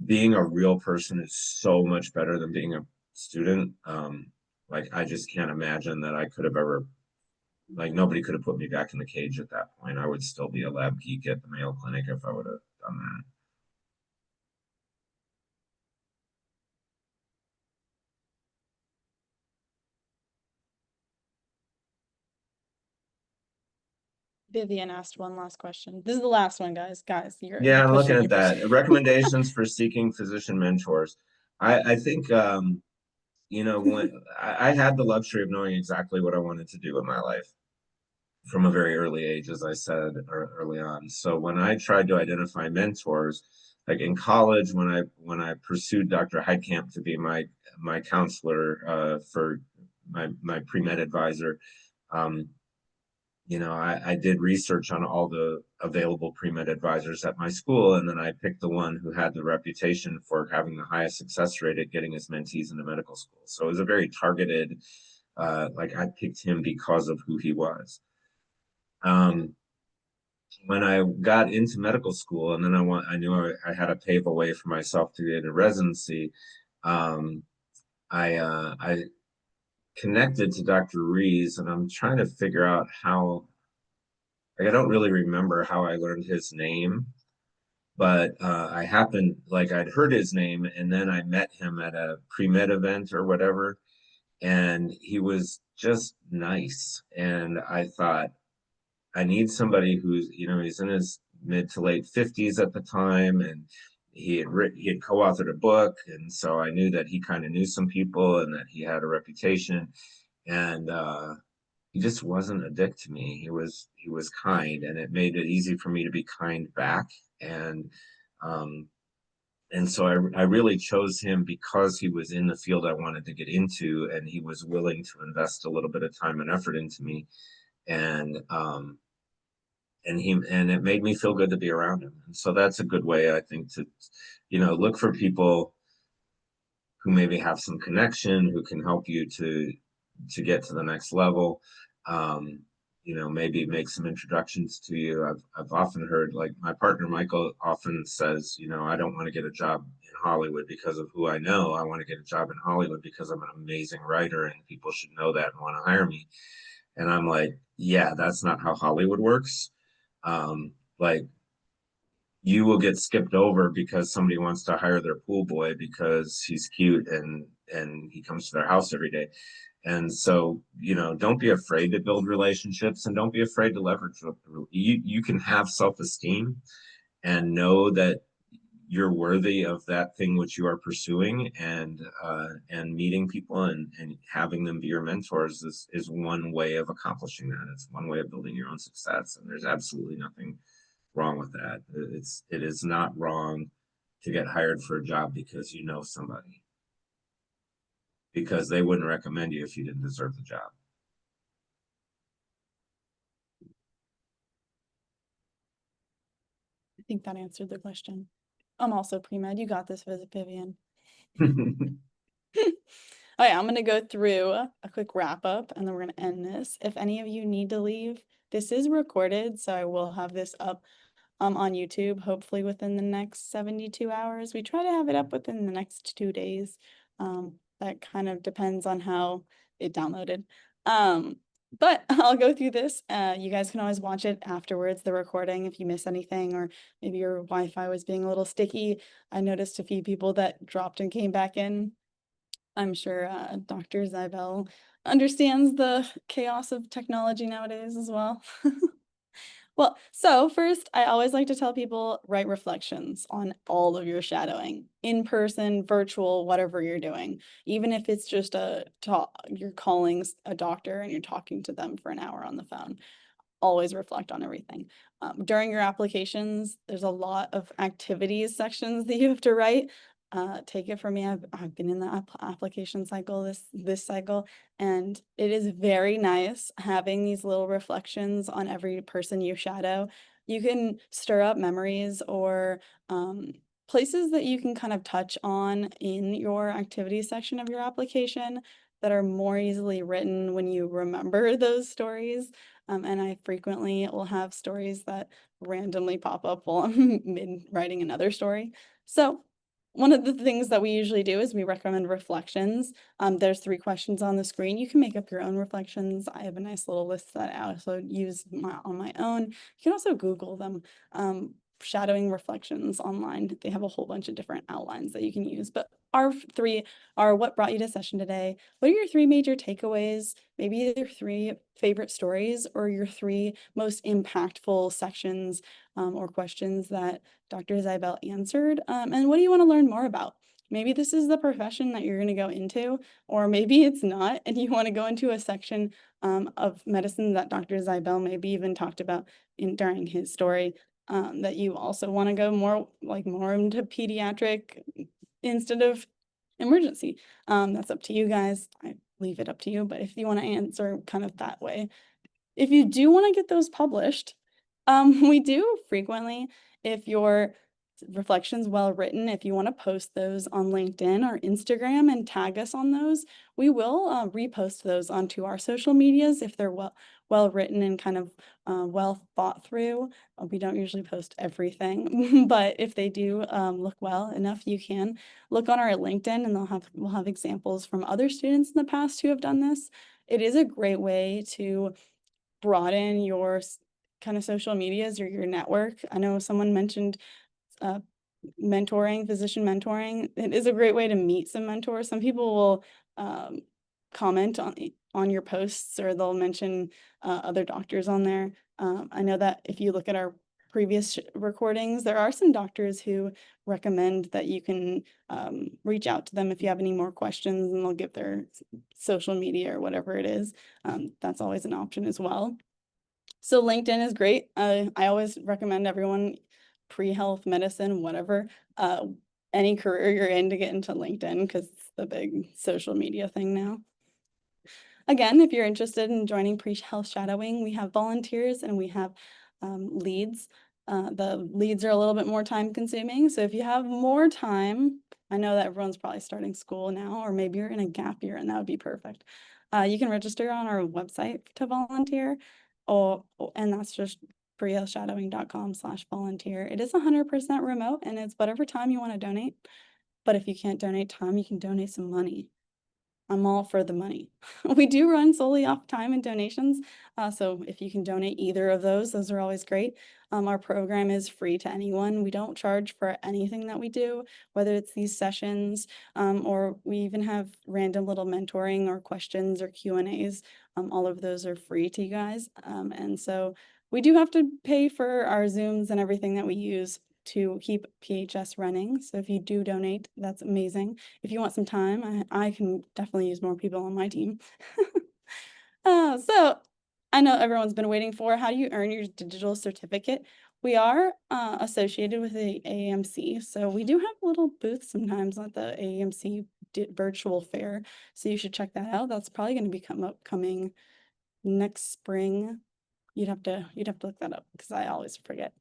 being a real person is so much better than being a student. Like, I just can't imagine that I could have ever, like, nobody could have put me back in the cage at that point. I would still be a lab geek at the Mayo Clinic if I would have done that. Vivian asked one last question. This is the last one, guys. You're Yeah, I'm looking pushing, at you're that. pushing. Recommendations for seeking physician mentors. I think, you know, when I had the luxury of knowing exactly what I wanted to do in my life from a very early age, as I said early on. So when I tried to identify mentors, like in college, when I pursued Dr. Heitkamp to be my counselor for my pre-med advisor, I did research on all the available pre-med advisors at my school, and then I picked the one who had the reputation for having the highest success rate at getting his mentees into medical school. So it was a very targeted, I picked him because of who he was. When I got into medical school, and then I knew I had to pave a way for myself to get a residency. I connected to Dr. Rees, and I'm trying to figure out how. I don't really remember how I learned his name, but I'd heard his name, and then I met him at a pre-med event or whatever, and he was just nice. And I thought, I need somebody who's, he's in his mid to late 50s at the time, and he had co-authored a book, and so I knew that he kind of knew some people and that he had a reputation, and he just wasn't a dick to me. He was kind, and it made it easy for me to be kind back. And so I really chose him because he was in the field I wanted to get into, and he was willing to invest a little bit of time and effort into me. And it made me feel good to be around him. And so that's a good way, I think, to, look for people who maybe have some connection, who can help you to get to the next level. Maybe make some introductions to you. I've often heard, like, my partner Michael often says, I don't want to get a job in Hollywood because of who I know. I want to get a job in Hollywood because I'm an amazing writer and people should know that and want to hire me. And I'm like, yeah, that's not how Hollywood works. You will get skipped over because somebody wants to hire their pool boy because he's cute and he comes to their house every day. And so, don't be afraid to build relationships, and don't be afraid to leverage. You can have self-esteem and know that you're worthy of that thing which you are pursuing, and meeting people and having them be your mentors is one way of accomplishing that. It's one way of building your own success, and there's absolutely nothing wrong with that. It is not wrong to get hired for a job because you know somebody, because they wouldn't recommend you if you didn't deserve the job. I think that answered the question. I'm also pre-med. You got this, Vivian. Oh yeah, I'm going to go through a quick wrap up and then we're going to end this. If any of you need to leave, this is recorded, so I will have this up on YouTube, hopefully within the next 72 hours. We try to have it up within the next 2 days. That kind of depends on how it downloaded. But I'll go through this. You guys can always watch it afterwards, the recording, if you miss anything, or maybe your Wi-Fi was being a little sticky. I noticed a few people that dropped and came back in. I'm sure Dr. Ziebell understands the chaos of technology nowadays as well. Well, so first, I always like to tell people, write reflections on all of your shadowing, in person, virtual, whatever you're doing. Even if it's just you're calling a doctor and you're talking to them for an hour on the phone. Always reflect on everything. During your applications, there's a lot of activities sections that you have to write. Take it from me, I've been in the application cycle this cycle, and it is very nice having these little reflections on every person you shadow. You can stir up memories or places that you can kind of touch on in your activities section of your application that are more easily written when you remember those stories. And I frequently will have stories that randomly pop up while I'm mid writing another story. So one of the things that we usually do is we recommend reflections. There's 3 questions on the screen. You can make up your own reflections. I have a nice little list that I also use on my own. You can also Google them. Shadowing reflections online. They have a whole bunch of different outlines that you can use. But our 3 are: what brought you to session today? What are your 3 major takeaways? Maybe your 3 favorite stories or your 3 most impactful sections or questions that Dr. Ziebell answered. And what do you want to learn more about? Maybe this is the profession that you're going to go into, or maybe it's not, and you want to go into a section of medicine that Dr. Ziebell maybe even talked about during his story. That you also want to go more into pediatric instead of emergency. That's up to you guys. I leave it up to you, but if you want to answer kind of that way, if you do want to get those published, we do frequently, if your reflections well written, if you want to post those on LinkedIn or Instagram and tag us on those, we will repost those onto our social medias if they're well written and kind of well thought through. We don't usually post everything, but if they do look well enough, you can look on our LinkedIn, and we'll have examples from other students in the past who have done this. It is a great way to broaden your kind of social medias or your network. I know someone mentioned mentoring, physician mentoring. It is a great way to meet some mentors. Some people will comment on your posts, or they'll mention other doctors on there. I know that if you look at our previous recordings, there are some doctors who recommend that you can reach out to them if you have any more questions, and they'll give their social media or whatever it is. That's always an option as well. So LinkedIn is great. I always recommend everyone, pre-health, medicine, whatever, any career you're in, to get into LinkedIn, because it's the big social media thing now. Again, if you're interested in joining pre-health shadowing, we have volunteers and we have leads. The leads are a little bit more time consuming. So if you have more time, I know that everyone's probably starting school now, or maybe you're in a gap year, and that would be perfect. You can register on our website to volunteer, and that's just prehealthshadowing.com/volunteer. It is 100% remote, and it's whatever time you want to donate. But if you can't donate time, you can donate some money. I'm all for the money. We do run solely off time and donations. So if you can donate either of those are always great. Our program is free to anyone. We don't charge for anything that we do, whether it's these sessions, or we even have random little mentoring or questions or Q&As. All of those are free to you guys. And so we do have to pay for our Zooms and everything that we use to keep PHS running. So if you do donate, that's amazing. If you want some time, I can definitely use more people on my team. So I know everyone's been waiting for, how do you earn your digital certificate? We are associated with the AAMC. So we do have little booths sometimes at the AAMC virtual fair. So you should check that out. That's probably going to be upcoming next spring. You'd have to look that up, because I always forget.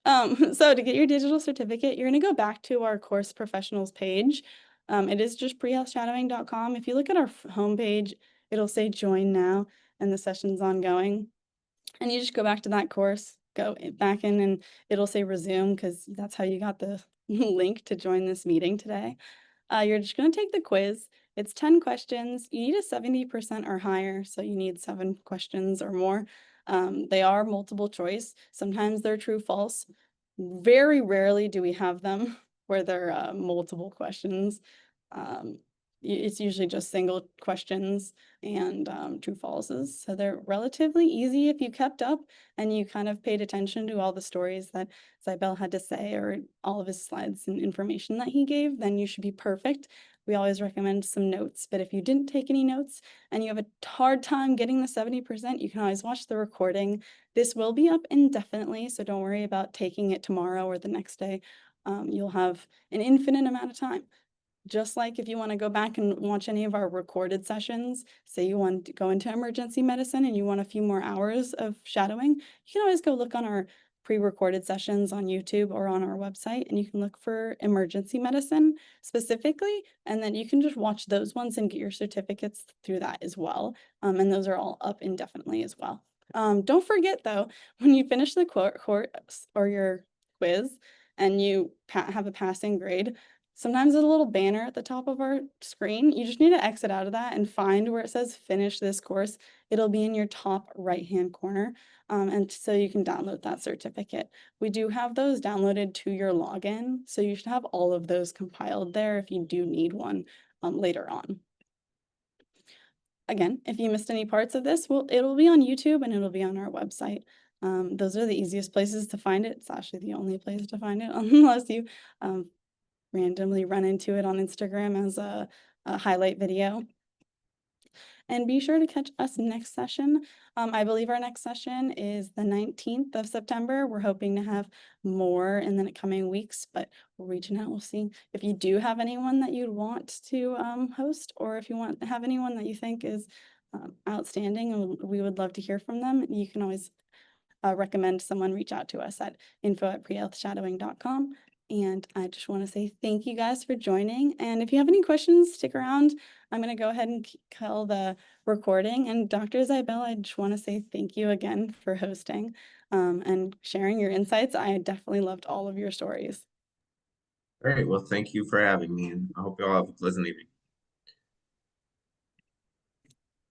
So to get your digital certificate, you're going to go back to our course professionals page. It is just prehealthshadowing.com. If you look at our homepage, it'll say join now, and the session's ongoing. And you just go back to that course, go back in, and it'll say resume, because that's how you got the link to join this meeting today. You're just going to take the quiz. It's 10 questions. You need a 70% or higher, so you need 7 questions or more. They are multiple choice. Sometimes they're true, false. Very rarely do we have them where they're multiple questions. It's usually just single questions and true falses. So they're relatively easy if you kept up and you kind of paid attention to all the stories that Ziebell had to say, or all of his slides and information that he gave, then you should be perfect. We always recommend some notes, but if you didn't take any notes and you have a hard time getting the 70%, you can always watch the recording. This will be up indefinitely, so don't worry about taking it tomorrow or the next day. You'll have an infinite amount of time. Just like if you want to go back and watch any of our recorded sessions, say you want to go into emergency medicine and you want a few more hours of shadowing, you can always go look on our pre-recorded sessions on YouTube or on our website, and you can look for emergency medicine specifically, and then you can just watch those ones and get your certificates through that as well. And those are all up indefinitely as well. Don't forget though, when you finish the course or your quiz and you have a passing grade, sometimes there's a little banner at the top of our screen. You just need to exit out of that and find where it says finish this course. It'll be in your top right-hand corner. And so you can download that certificate. We do have those downloaded to your login. So you should have all of those compiled there if you do need one later on. Again, if you missed any parts of this, it'll be on YouTube and it'll be on our website. Those are the easiest places to find it. It's actually the only place to find it unless you randomly run into it on Instagram as a highlight video. And be sure to catch us next session. I believe our next session is the 19th of September. We're hoping to have more in the coming weeks, but we're reaching out. We'll see. If you do have anyone that you'd want to host, or if you have anyone that you think is outstanding, and we would love to hear from them. You can always recommend someone reach out to us at info@prehealthshadowing.com. And I just want to say thank you guys for joining. And if you have any questions, stick around. I'm going to go ahead and kill the recording. And Dr. Ziebell, I just want to say thank you again for hosting and sharing your insights. I definitely loved all of your stories. All right, well, thank you for having me, and I hope you all have a pleasant evening.